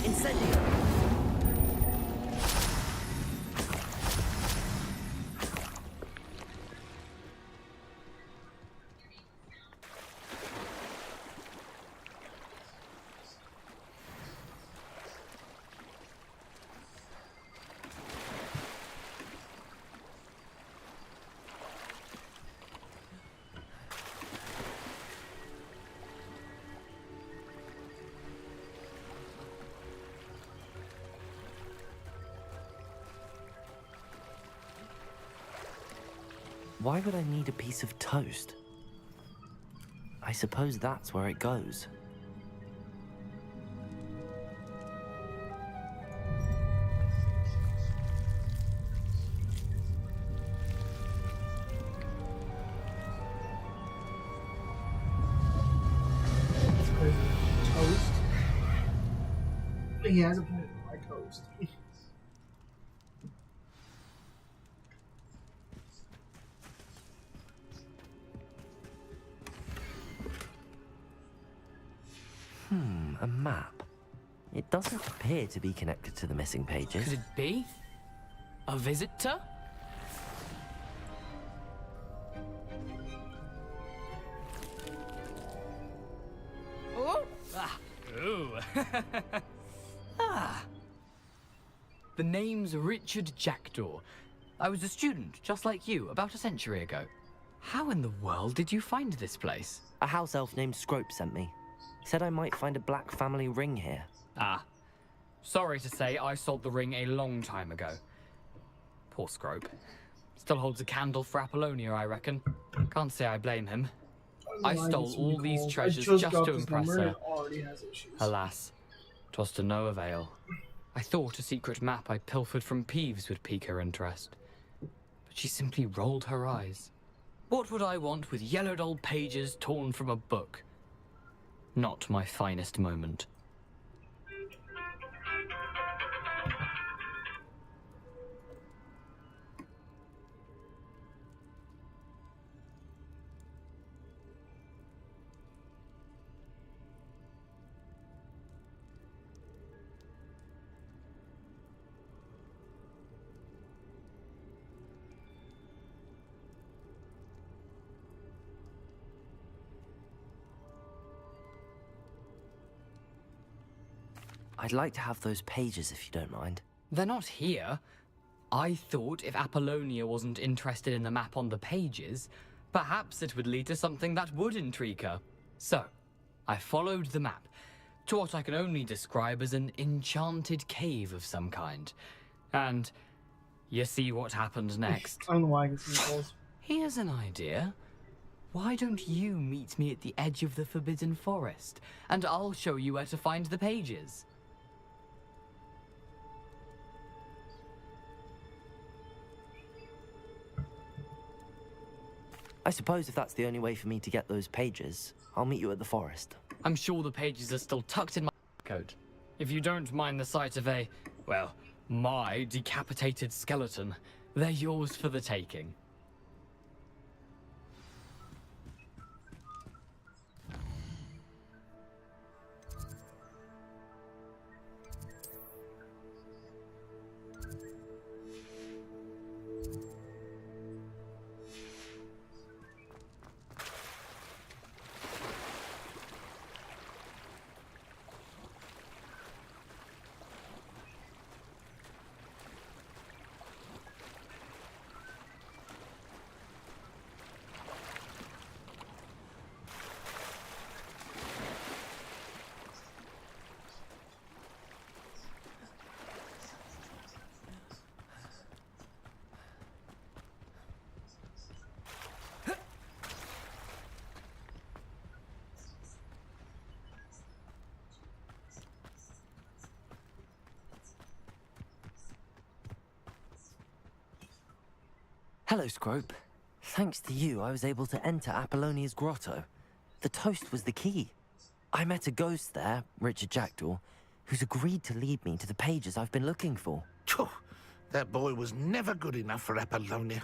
Incendio. Why would I need a piece of toast? I suppose that's where it goes. Toast? He has a point. I toast. A map. It doesn't appear to be connected to the missing pages. Could it be? A visitor? Oh! Ah! Ooh! Ah! The name's Richard Jackdaw. I was a student, just like you, about a century ago. How in the world did you find this place? A house elf named Scrope sent me. Said I might find a black family ring here. Ah. Sorry to say, I sold the ring a long time ago. Poor Scrope. Still holds a candle for Apollonia, I reckon. Can't say I blame him. I stole all these treasures just to impress her. Alas, 'twas to no avail. I thought a secret map I pilfered from Peeves would pique her interest. But she simply rolled her eyes. What would I want with yellowed old pages torn from a book? Not my finest moment. I'd like to have those pages if you don't mind. They're not here. I thought if Apollonia wasn't interested in the map on the pages, perhaps it would lead to something that would intrigue her. So, I followed the map to what I can only describe as an enchanted cave of some kind. And you see what happened next. I don't know why I get some calls. Here's an idea. Why don't you meet me at the edge of the Forbidden Forest, and I'll show you where to find the pages. I suppose if that's the only way for me to get those pages, I'll meet you at the forest. I'm sure the pages are still tucked in my coat. If you don't mind the sight of a, well, my decapitated skeleton, they're yours for the taking. Hello, Scrope. Thanks to you, I was able to enter Apollonia's grotto. The toast was the key. I met a ghost there, Richard Jackdaw, who's agreed to lead me to the pages I've been looking for. Phew, that boy was never good enough for Apollonia.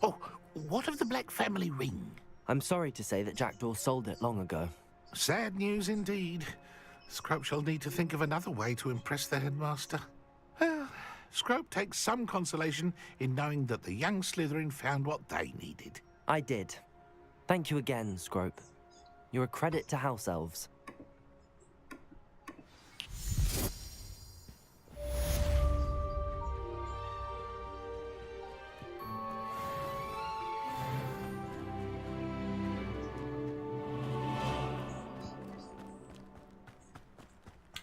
Oh, what of the Black family ring? I'm sorry to say that Jackdaw sold it long ago. Sad news indeed. Scrope shall need to think of another way to impress the headmaster. Well, Scrope takes some consolation in knowing that the young Slytherin found what they needed. I did. Thank you again, Scrope. You're a credit to House Elves.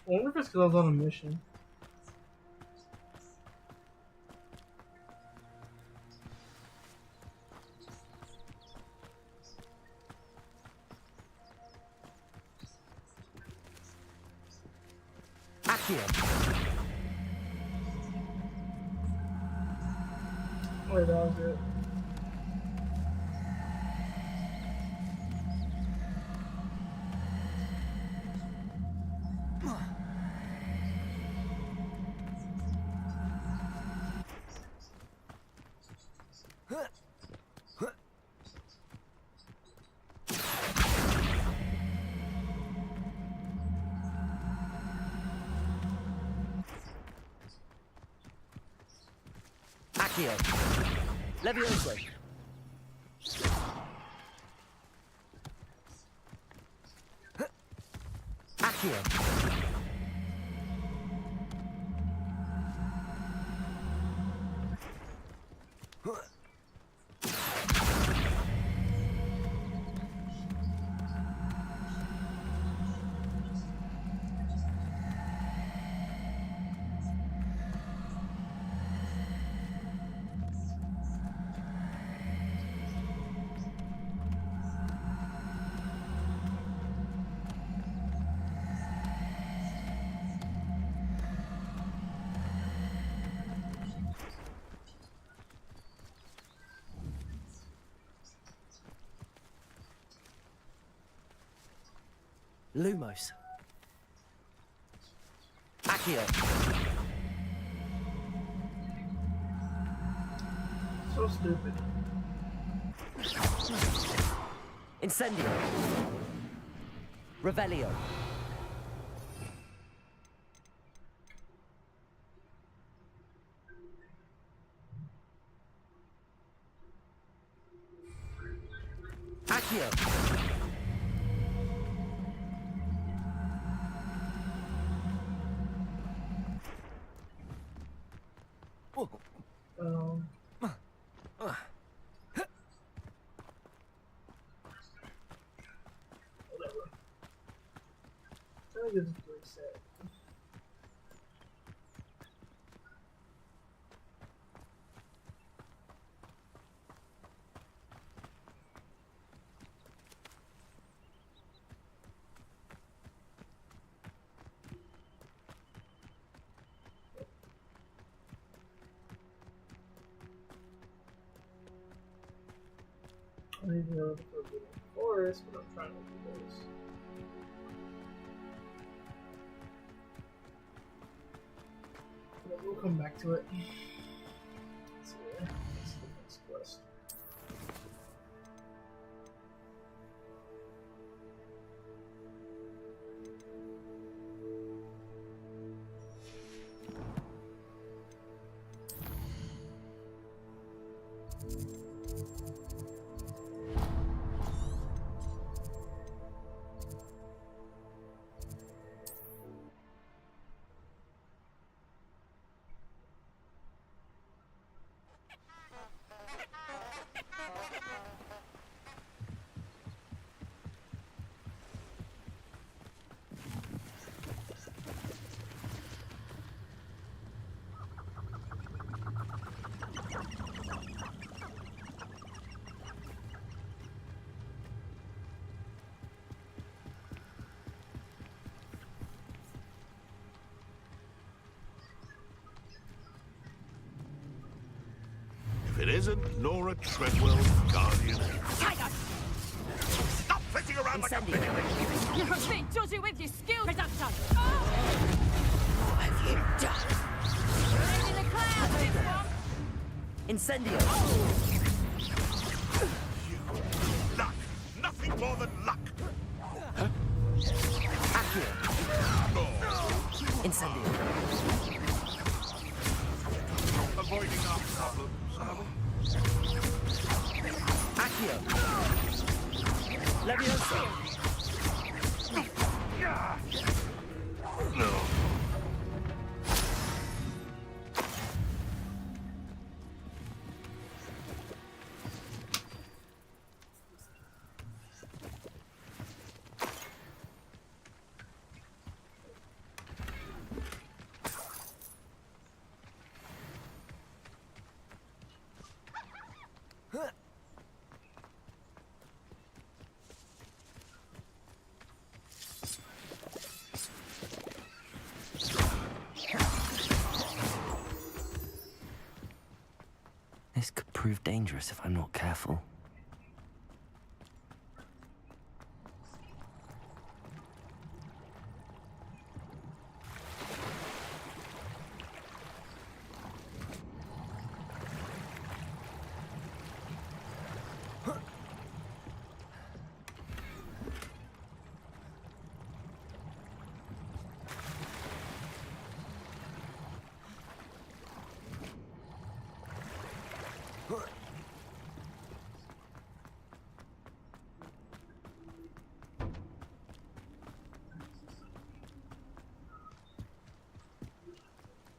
I wonder if it's because I was on a mission. Wait, that was it. Accio. Levioso. Accio. Lumos. Accio. So stupid. Incendio. Revelio. Accio. I think it's pretty sad. I need to go to the forbidden forest, but I'm trying to do this. But we'll come back to it. Let's see where. Let's see the next quest. If it isn't Nora Treadwell's guardian angel. Stop flitting around like a pig! You're a bit dodgy with your skills, production! What have you done? In the clouds, this one! Incendio! Luck! Nothing more than luck! Accio! Incendio! Avoiding our problems, are we? Accio! Leviosa! No. This could prove dangerous if I'm not careful.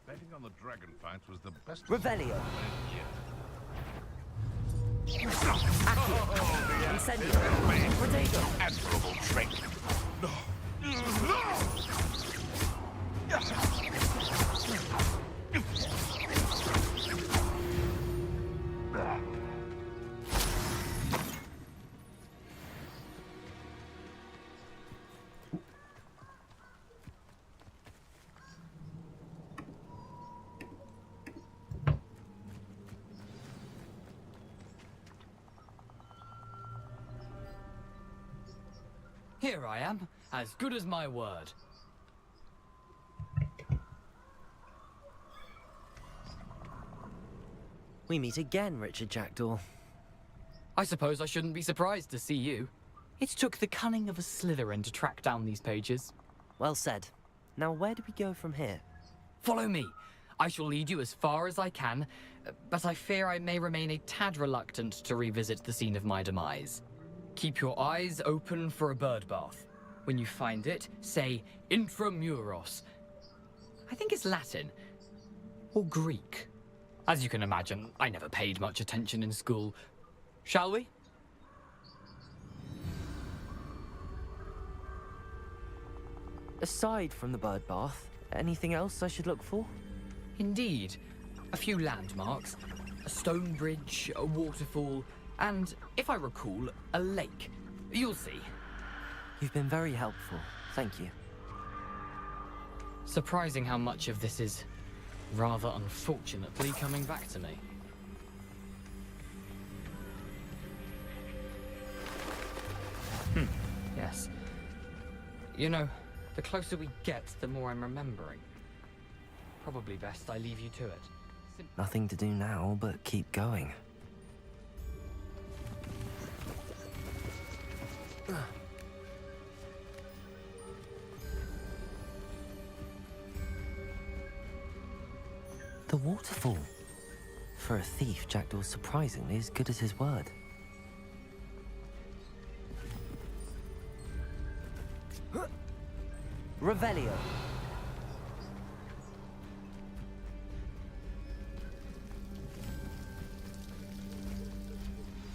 Betting on the dragon fight was the best. Revelio! Oh, Incendio! Protego! Admirable trick. No. No! Here I am, as good as my word. We meet again, Richard Jackdaw. I suppose I shouldn't be surprised to see you. It took the cunning of a Slytherin to track down these pages. Well said. Now where do we go from here? Follow me. I shall lead you as far as I can, but I fear I may remain a tad reluctant to revisit the scene of my demise. Keep your eyes open for a bird bath. When you find it, say intramuros. I think it's Latin. Or Greek. As you can imagine, I never paid much attention in school. Shall we? Aside from the bird bath, anything else I should look for? Indeed. A few landmarks, a stone bridge, a waterfall, and, if I recall, a lake. You'll see. You've been very helpful. Thank you. Surprising how much of this is, rather unfortunately, coming back to me. Yes. You know, the closer we get, the more I'm remembering. Probably best I leave you to it. Nothing to do now but keep going. The waterfall. For a thief, Jackdaw's surprisingly as good as his word. Revelio.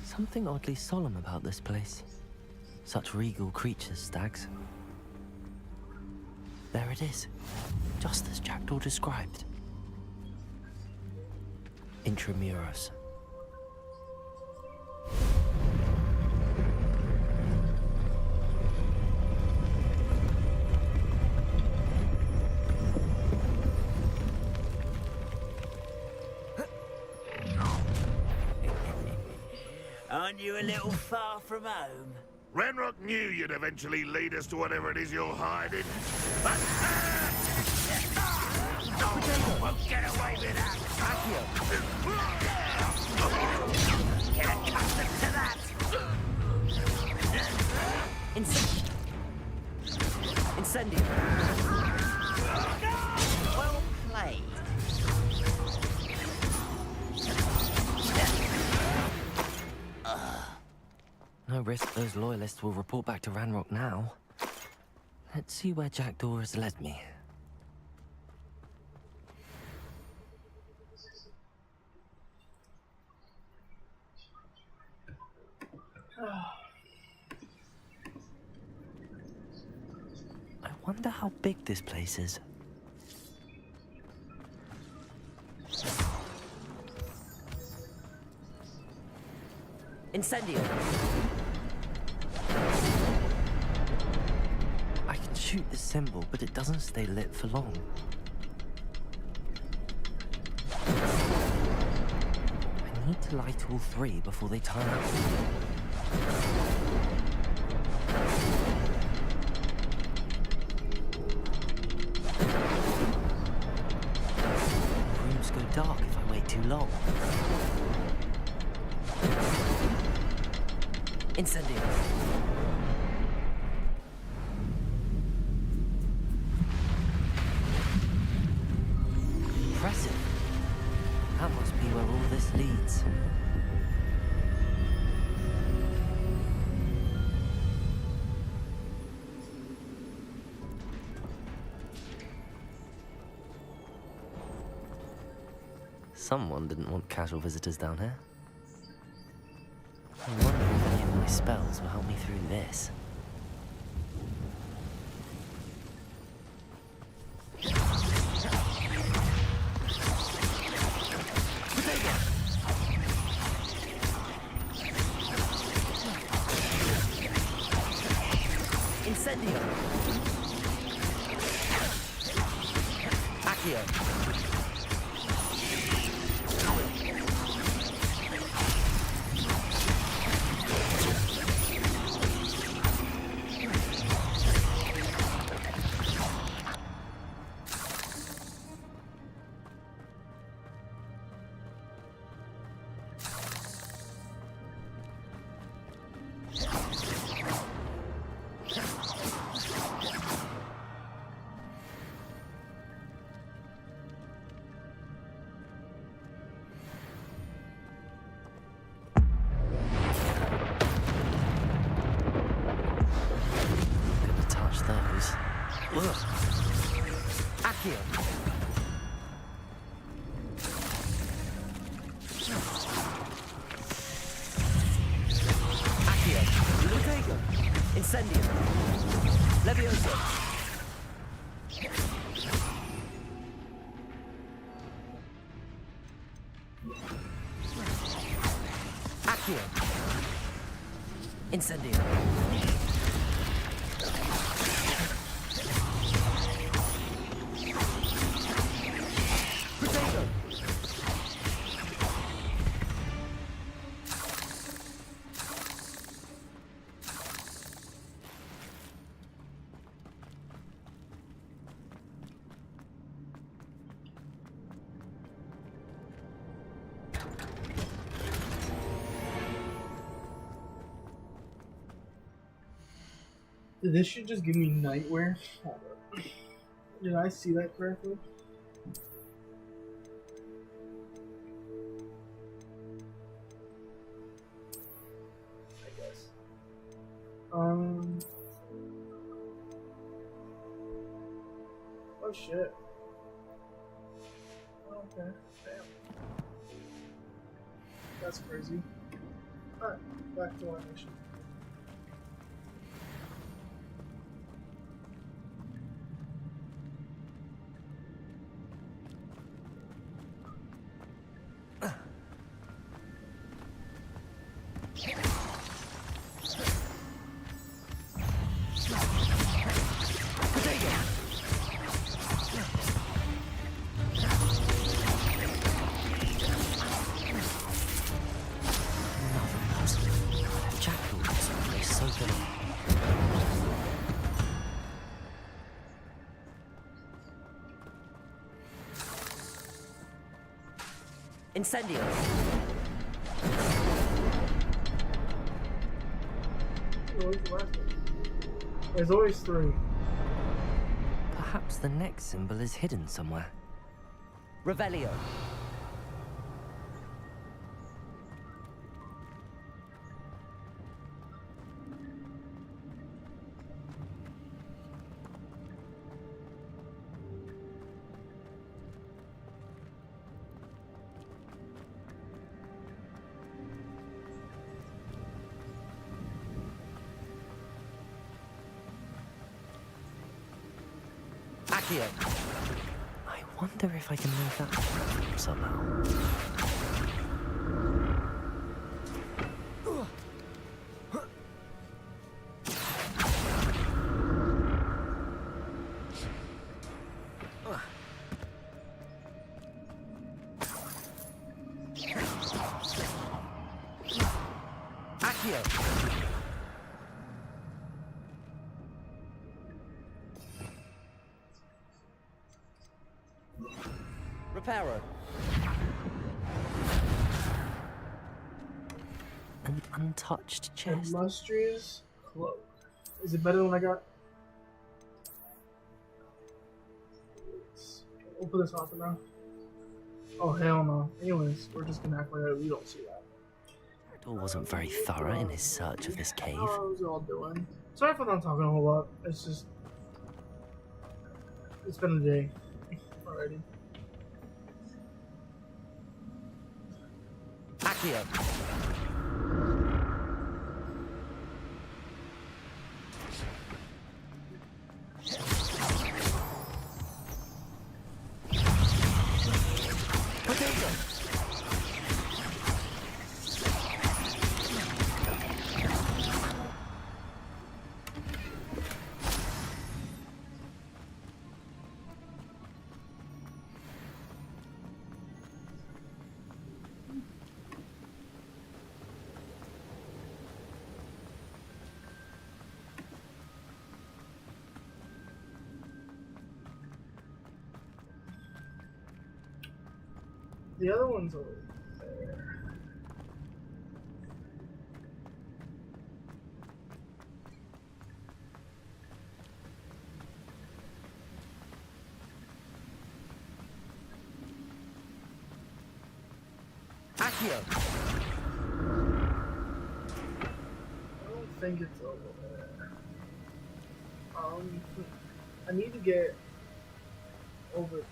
Something oddly solemn about this place. Such regal creatures, stags. There it is, just as Jackdaw described. Intramuros. Aren't you a little far from home? Ranrock knew you'd eventually lead us to whatever it is you're hiding. Won't get away with that. Get accustomed to that. Incendio. Well played. No risk those loyalists will report back to Ranrock now. Let's see where Jackdaw has led me. I wonder how big this place is. Incendio. I can shoot this symbol, but it doesn't stay lit for long. I need to light all three before they turn out. Rooms go dark if I wait too long. Incendio. Impressive. That must be where all this leads. Someone didn't want casual visitors down here. I wonder if any of my spells will help me through this. Incendio. Accio. Accio. Accio. Lutego. Incendio. Levioso. Incendio. Potato. Did this shit just give me nightmare? Did I see that correctly? I guess. Oh shit. Okay. Damn. That's crazy. Alright, back to our mission. Incendio. There's always three. Perhaps the next symbol is hidden somewhere. Revelio. I wonder if I can move that somehow. Reparo. An untouched chest. Illustrious cloak. Is it better than what I got? We'll put this on for now. Oh hell no. Anyways, we're just gonna act like we don't see that. Jackdaw wasn't very thorough in his search of this cave. What was y'all doing? Sorry for not talking a whole lot. It's just... It's been a day already. Accio. Potato. The other one's over there. Accio. I don't think it's over there. I need to get over there.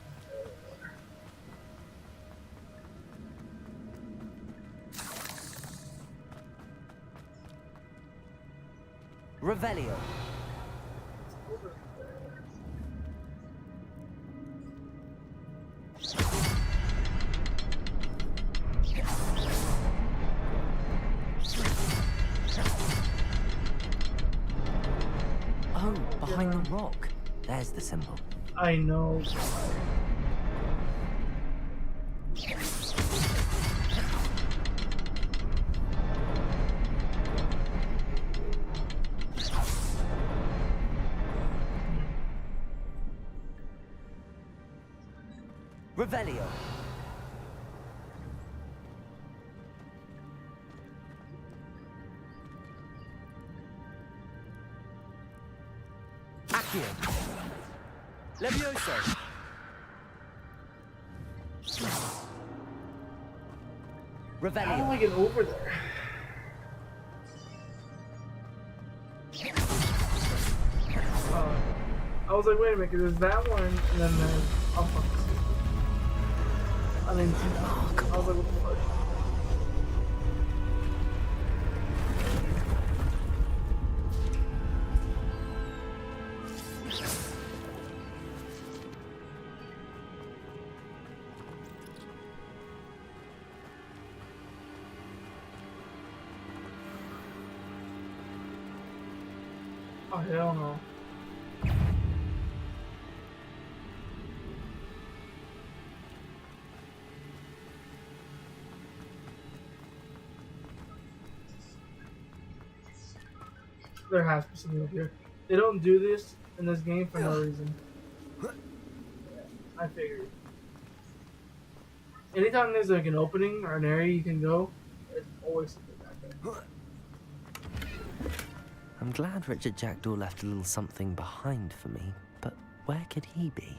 Revelio. No, behind the rock. There's the symbol. I know. Revelio. Accio. Levioso. Revelio. How do I get over there? I was like, wait a minute, 'cause there's that one, and then there's... Oh, fuck. I didn't see that. I was like, what the fuck? Oh, hell no. There has to be something up here. They don't do this in this game for no reason. I figured. Anytime there's like an opening or an area you can go, there's always something back there. I'm glad Richard Jackdaw left a little something behind for me, but where could he be?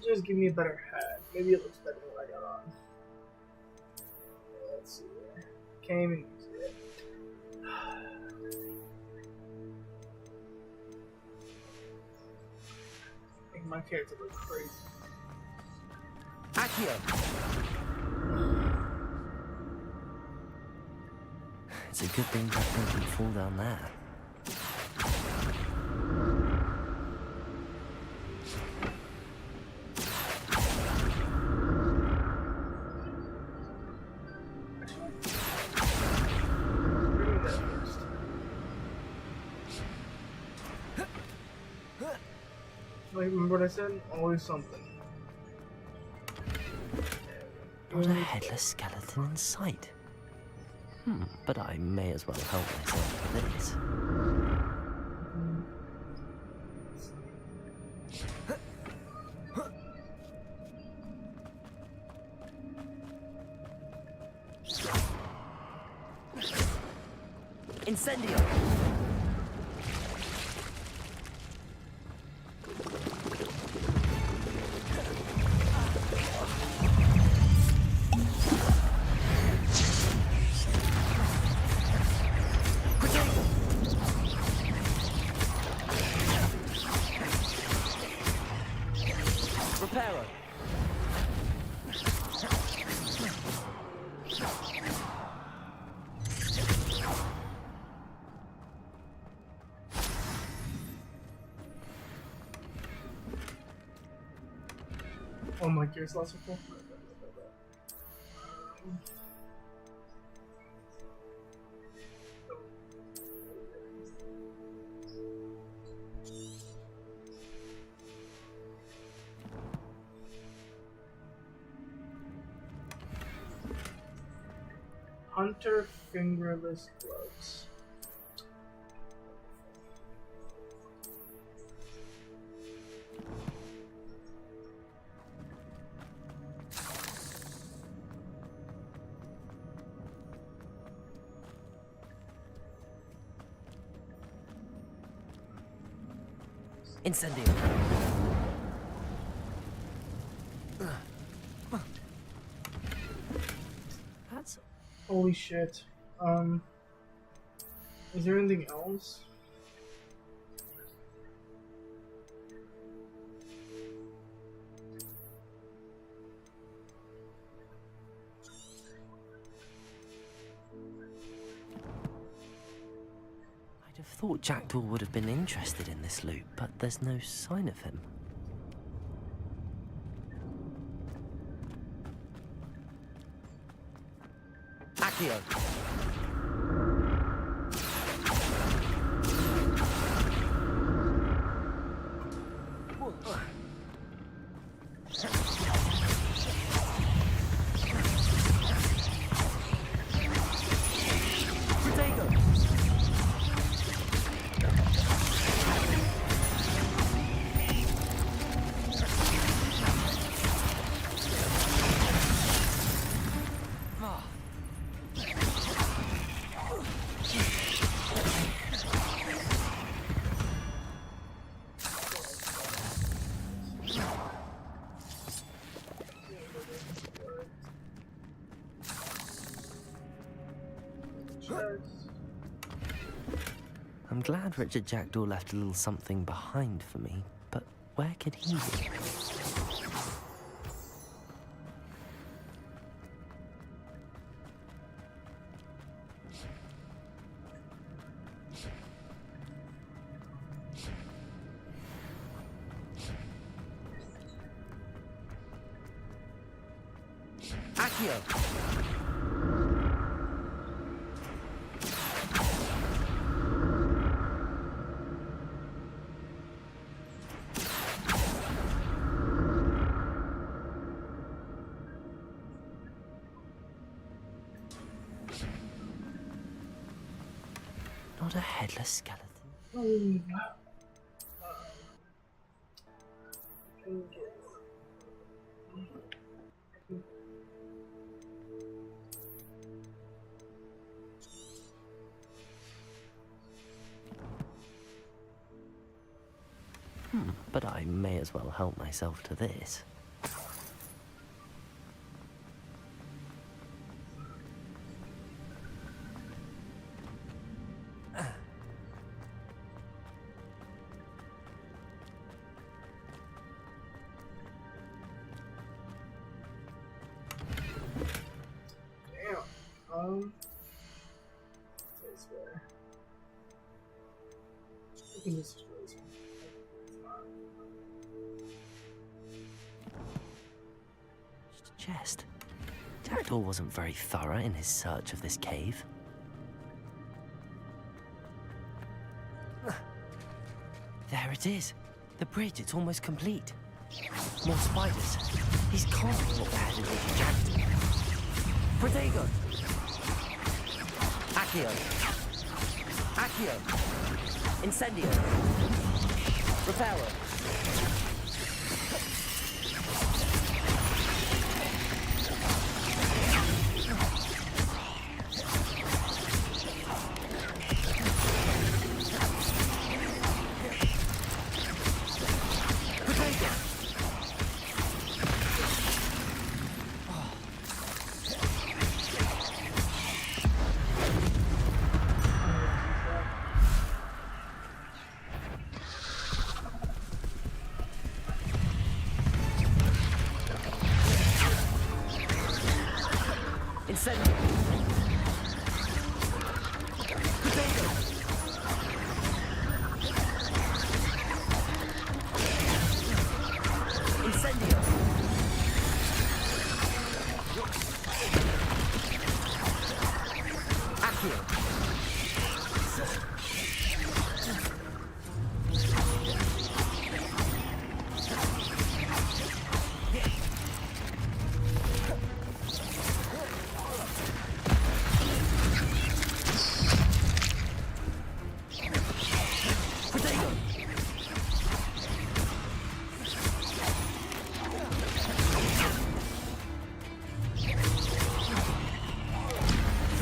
Just give me a better hat. Maybe it looks better than what I got on. Let's see here. Can't even use it. Make my character look crazy. Accio. It's a good thing that thing can fall down there. Like, remember what I said? Always something. Not a headless skeleton in sight. But I may as well help myself with this. Incendio! Reparo. Oh my gears lots of full. Hunter fingerless gloves. Incendio. That's... Holy shit. Is there anything else? I'd have thought Jackdaw would have been interested in this loot, but there's no sign of him. Accio. I'm glad Richard Jackdaw left a little something behind for me, but where could he be? Accio! Not a headless skeleton. But I may as well help myself to this. This way. I think this is really small. Chest. Jackdaw wasn't very thorough in his search of this cave. There it is. The bridge, it's almost complete. More spiders. These can't be what they're headed for Jackdaw. Protego! Accio! Accio! Incendio! Reparo! Incendio! Potato! Incendio! Accio!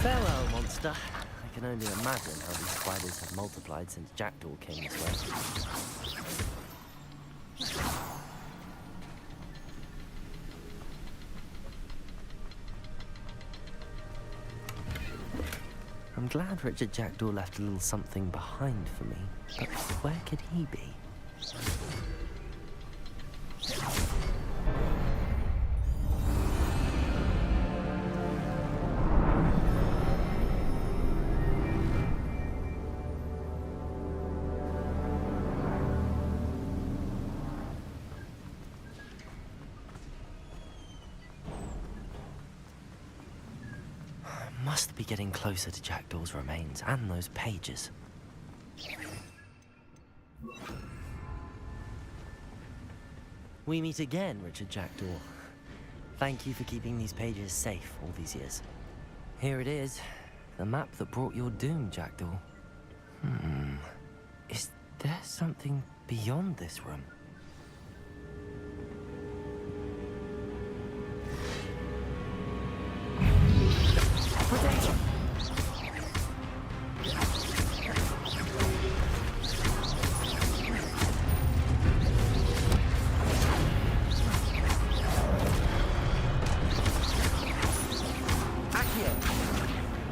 Farewell, monster. I can only imagine how these spiders have multiplied since Jackdaw came this way. I'm glad Richard Jackdaw left a little something behind for me, but where could he be? must be getting closer to Jackdaw's remains and those pages. We meet again, Richard Jackdaw. Thank you for keeping these pages safe all these years. Here it is, the map that brought your doom, Jackdaw. Is there something beyond this room?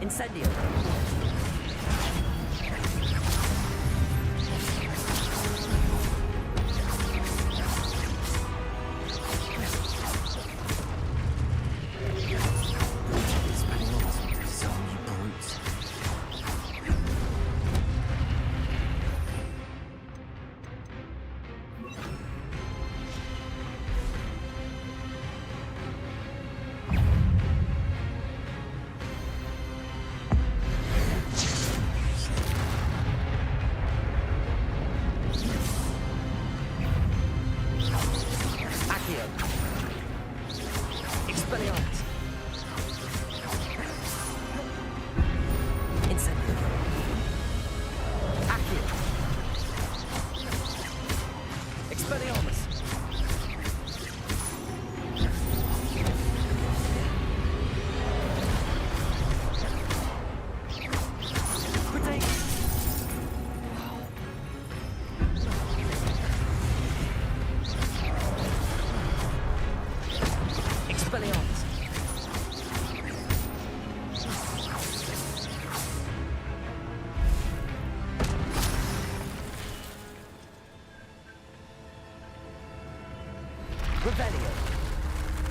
Incendio.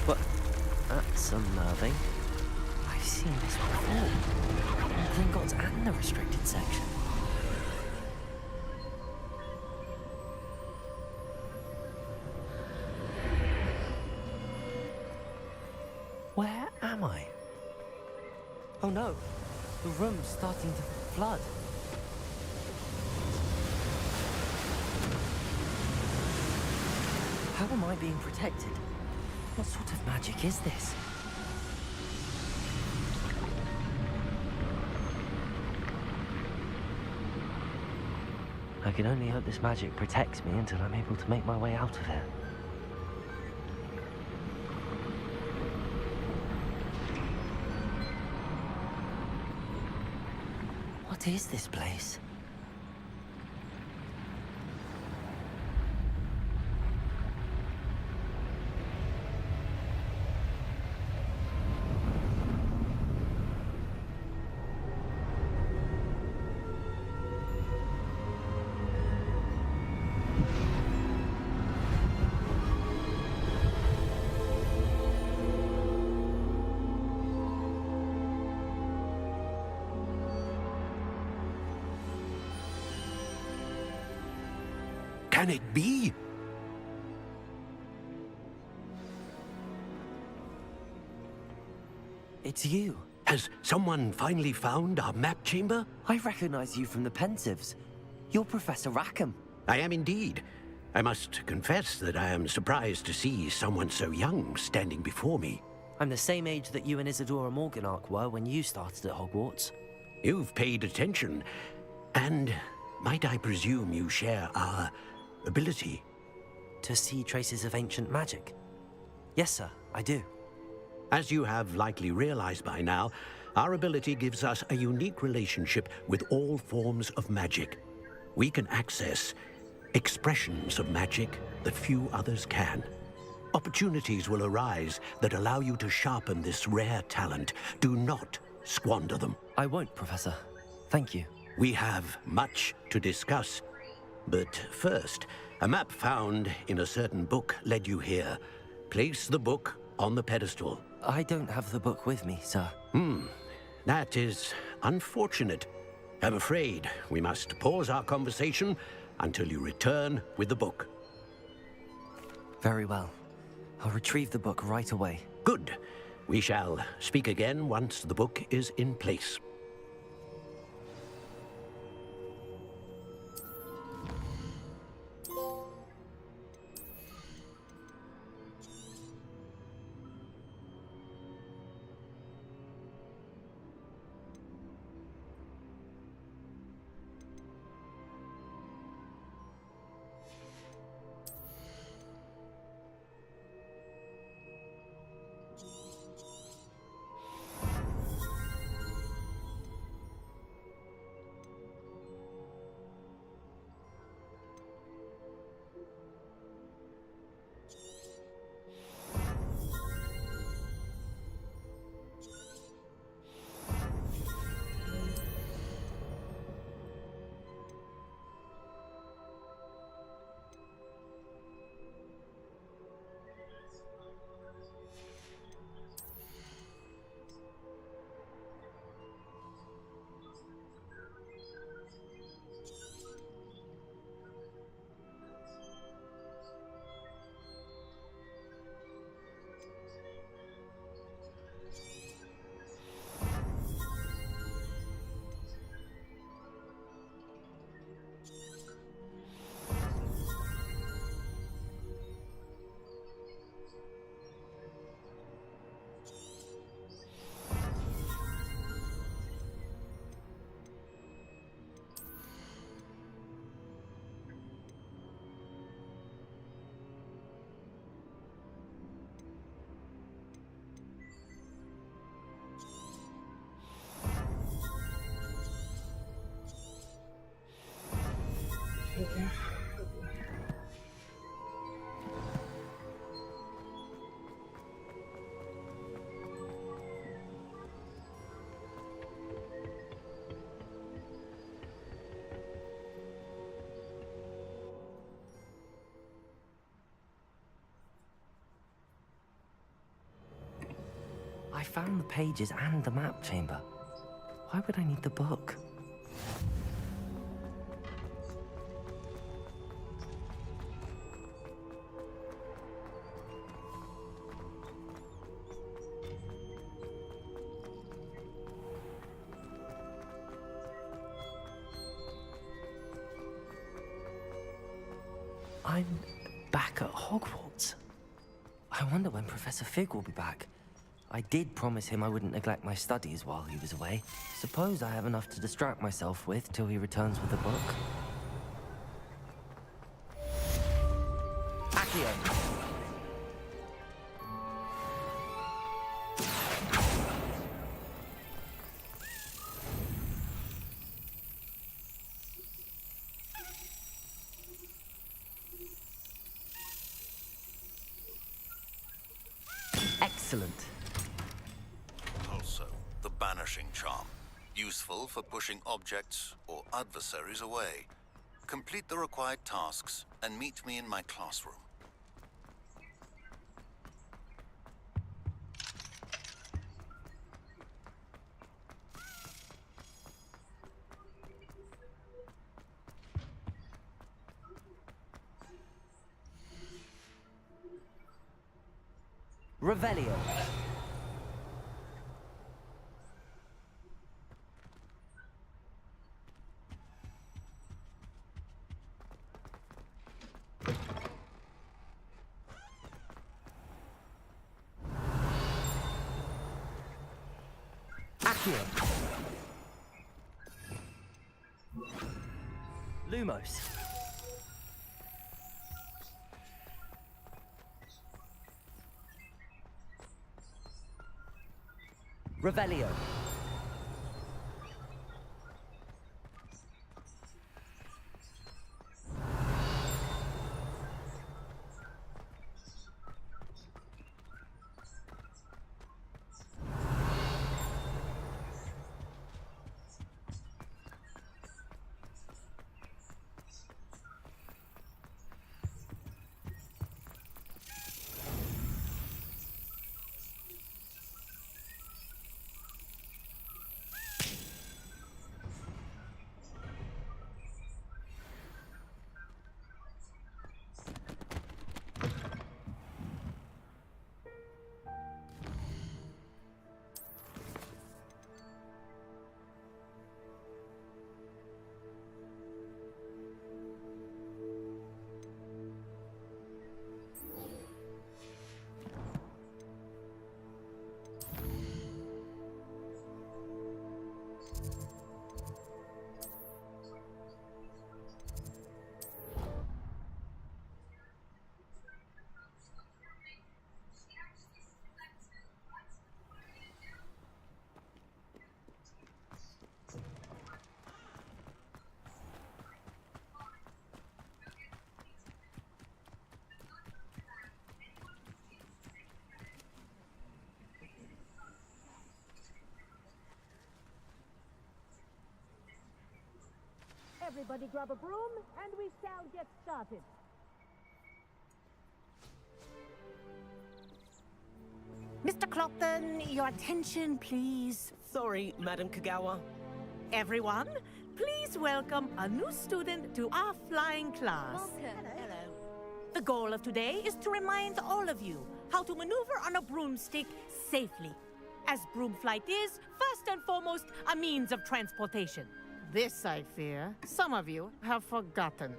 But that's unnerving. I've seen this before. The Gringotts and the restricted section. Where am I? Oh no, the room's starting to flood. How am I being protected? What sort of magic is this? I can only hope this magic protects me until I'm able to make my way out of here. What is this place? Can it be? It's you. Has someone finally found our map chamber? I recognize you from the Pensives. You're Professor Rackham. I am indeed. I must confess that I am surprised to see someone so young standing before me. I'm the same age that you and Isadora Morganach were when you started at Hogwarts. You've paid attention. And might I presume you share our ability? To see traces of ancient magic? Yes, sir, I do. As you have likely realized by now, our ability gives us a unique relationship with all forms of magic. We can access expressions of magic that few others can. Opportunities will arise that allow you to sharpen this rare talent. Do not squander them. I won't, Professor. Thank you. We have much to discuss. But first, a map found in a certain book led you here. Place the book on the pedestal. I don't have the book with me, sir. That is unfortunate. I'm afraid we must pause our conversation until you return with the book. Very well. I'll retrieve the book right away. Good. We shall speak again once the book is in place. I found the pages and the map chamber. Why would I need the book? I'm back at Hogwarts. I wonder when Professor Fig will be back. I did promise him I wouldn't neglect my studies while he was away. Suppose I have enough to distract myself with till he returns with the book. Accio! Excellent. Also, the banishing charm. Useful for pushing objects or adversaries away. Complete the required tasks and meet me in my classroom. Revelio. Accio. Lumos. Revelio. Everybody grab a broom, and we shall get started. Mr. Clopton, your attention, please. Sorry, Madam Kagawa. Everyone, please welcome a new student to our flying class. Welcome. Hello. The goal of today is to remind all of you how to maneuver on a broomstick safely, as broom flight is, first and foremost, a means of transportation. This, I fear, some of you have forgotten.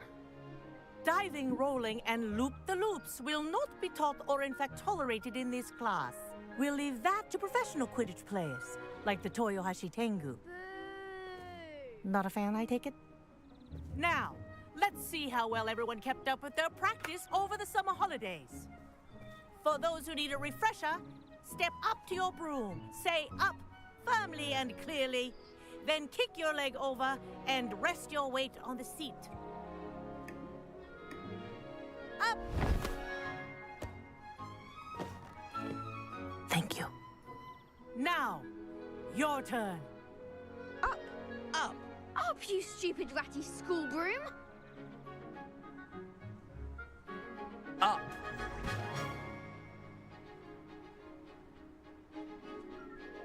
Diving, rolling, and loop-the-loops will not be taught or in fact tolerated in this class. We'll leave that to professional Quidditch players, like the Toyohashi Tengu. Not a fan, I take it? Now, let's see how well everyone kept up with their practice over the summer holidays. For those who need a refresher, step up to your broom, say up firmly and clearly, then kick your leg over and rest your weight on the seat. Up! Thank you. Now, your turn. Up! Up! Up, you stupid ratty school broom! Up!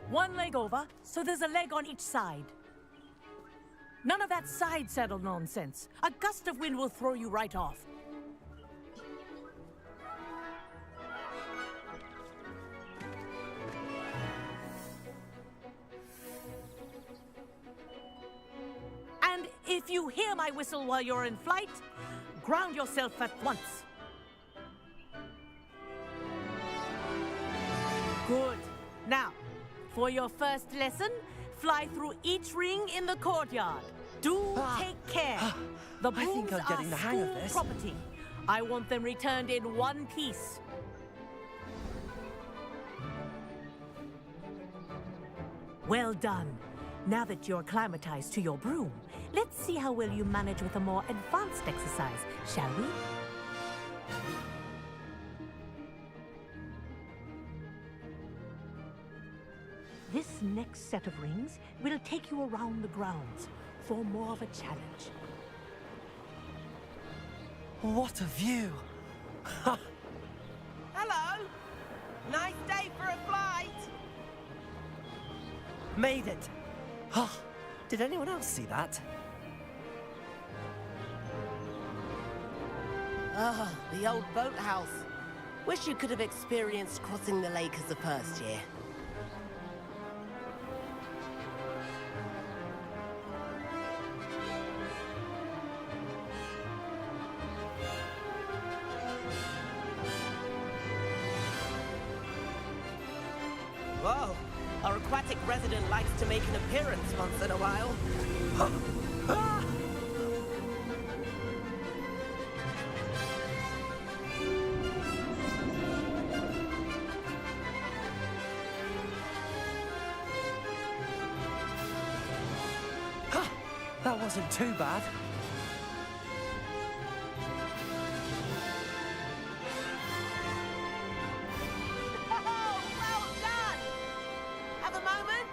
One leg over, so there's a leg on each side. None of that side saddle nonsense. A gust of wind will throw you right off. And if you hear my whistle while you're in flight, ground yourself at once. Good. Now, for your first lesson, fly through each ring in the courtyard. Do take care. The I think brooms I'm getting are the hang of school this. property. I want them returned in one piece. Well done. Now that you're acclimatized to your broom, let's see how well you manage with a more advanced exercise, shall we? This next set of rings will take you around the grounds for more of a challenge. What a view! Hello! Nice day for a flight! Made it! Oh, did anyone else see that? Ah, the old boathouse. Wish you could have experienced crossing the lake as a first year. Whoa, our aquatic resident likes to make an appearance once in a while. That wasn't too bad. Well done! Have a moment?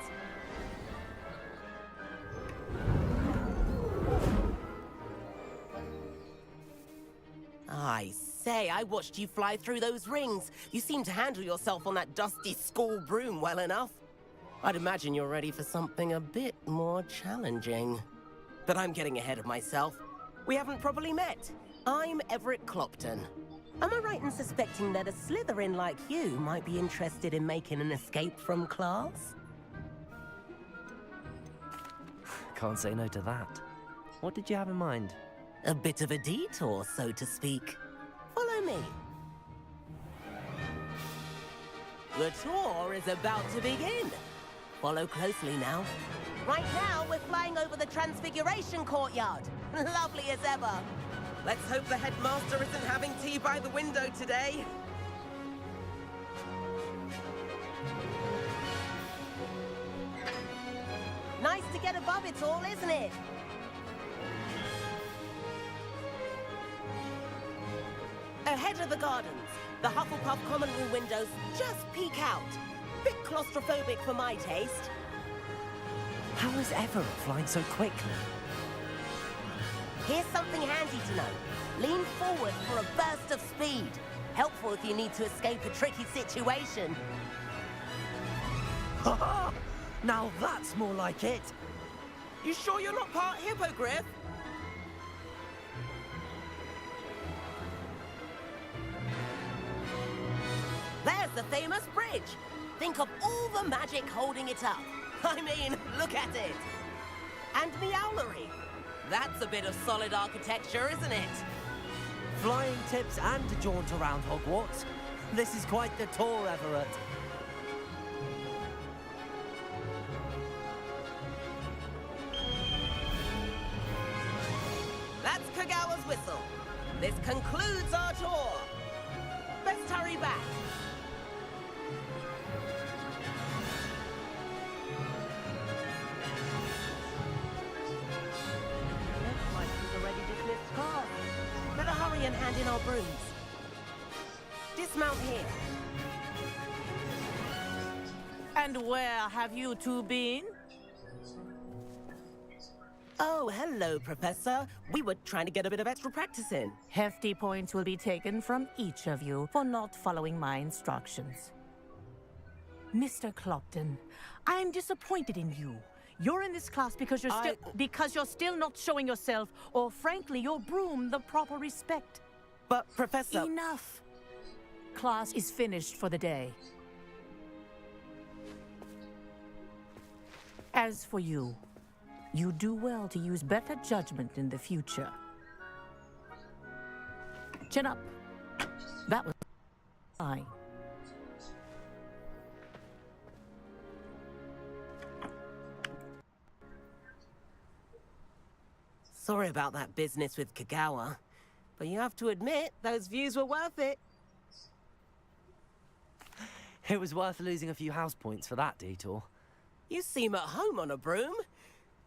I say, I watched you fly through those rings. You seem to handle yourself on that dusty school broom well enough. I'd imagine you're ready for something a bit more challenging. But I'm getting ahead of myself. We haven't properly met. I'm Everett Clopton. Am I right in suspecting that a Slytherin like you might be interested in making an escape from class? Can't say no to that. What did you have in mind? A bit of a detour, so to speak. Follow me. The tour is about to begin. Follow closely now. Right now, we're flying over the Transfiguration Courtyard. Lovely as ever. Let's hope the headmaster isn't having tea by the window today. Nice to get above it all, isn't it? Ahead of the gardens, the Hufflepuff common room windows just peek out. Bit claustrophobic for my taste. How is Everett flying so quick now? Here's something handy to know. Lean forward for a burst of speed. Helpful if you need to escape a tricky situation. Ha! Now that's more like it. You sure you're not part hippogriff? There's the famous bridge. Think of all the magic holding it up. I mean, look at it. And Meowlery. That's a bit of solid architecture, isn't it? Flying tips and a jaunt around Hogwarts. This is quite the tour, Everett. That's Kagawa's whistle. This concludes our tour. Let's hurry back. Looks like we've already dismissed cars. Better hurry and hand in our brooms. Dismount here. And where have you two been? Oh, hello, Professor. We were trying to get a bit of extra practice in. Hefty points will be taken from each of you for not following my instructions. Mr. Clopton, I'm disappointed in you. You're in this class because you're still not showing yourself, or frankly, your broom, the proper respect. But, Professor... Enough. Class is finished for the day. As for you, you do well to use better judgment in the future. Chin up. That was fine. Sorry about that business with Kagawa, but you have to admit, those views were worth it. It was worth losing a few house points for that detour. You seem at home on a broom.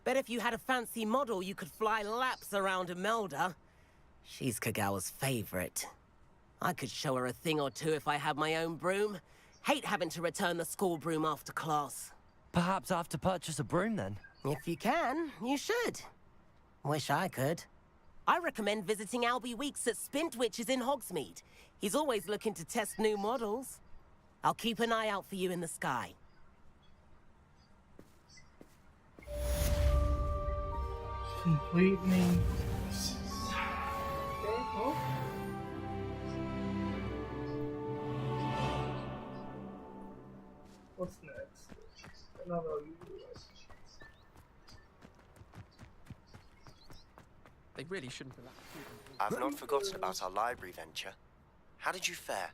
Bet if you had a fancy model, you could fly laps around Imelda. She's Kagawa's favorite. I could show her a thing or two if I had my own broom. Hate having to return the school broom after class. Perhaps I have to purchase a broom then. If you can, you should. Wish I could. I recommend visiting Albie Weeks at Spintwitches in Hogsmeade. He's always looking to test new models. I'll keep an eye out for you in the sky. Complete name. Okay, well. What's next? No, you do it. They really shouldn't have. I've not forgotten about our library venture. How did you fare?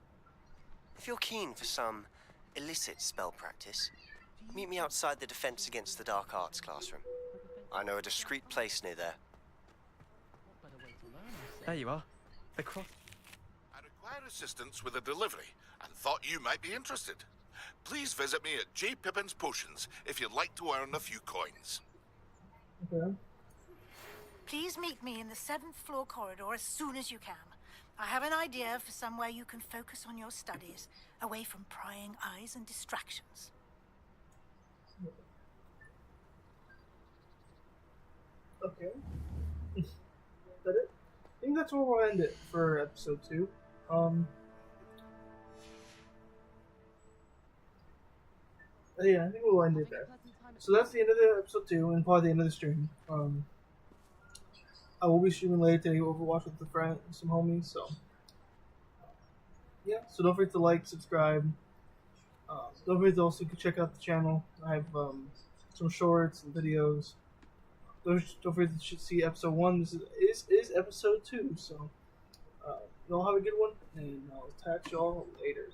If you're keen for some illicit spell practice, meet me outside the Defense Against the Dark Arts classroom. I know a discreet place near there. There you are. The cross. I require assistance with a delivery and thought you might be interested. Please visit me at J. Pippin's Potions if you'd like to earn a few coins. Okay. Please meet me in the 7th floor corridor as soon as you can. I have an idea for somewhere you can focus on your studies, away from prying eyes and distractions. Okay. Is that it? I think that's where we'll end it for episode 2. Yeah, I think we'll end it there. So that's the end of the episode 2 and probably the end of the stream. I will be streaming later today Overwatch with a friend and some homies, so yeah, so don't forget to like, subscribe. Don't forget to also check out the channel. I have some shorts and videos. Don't forget to see episode 1. This is episode 2, so y'all have a good one, and I'll catch y'all later.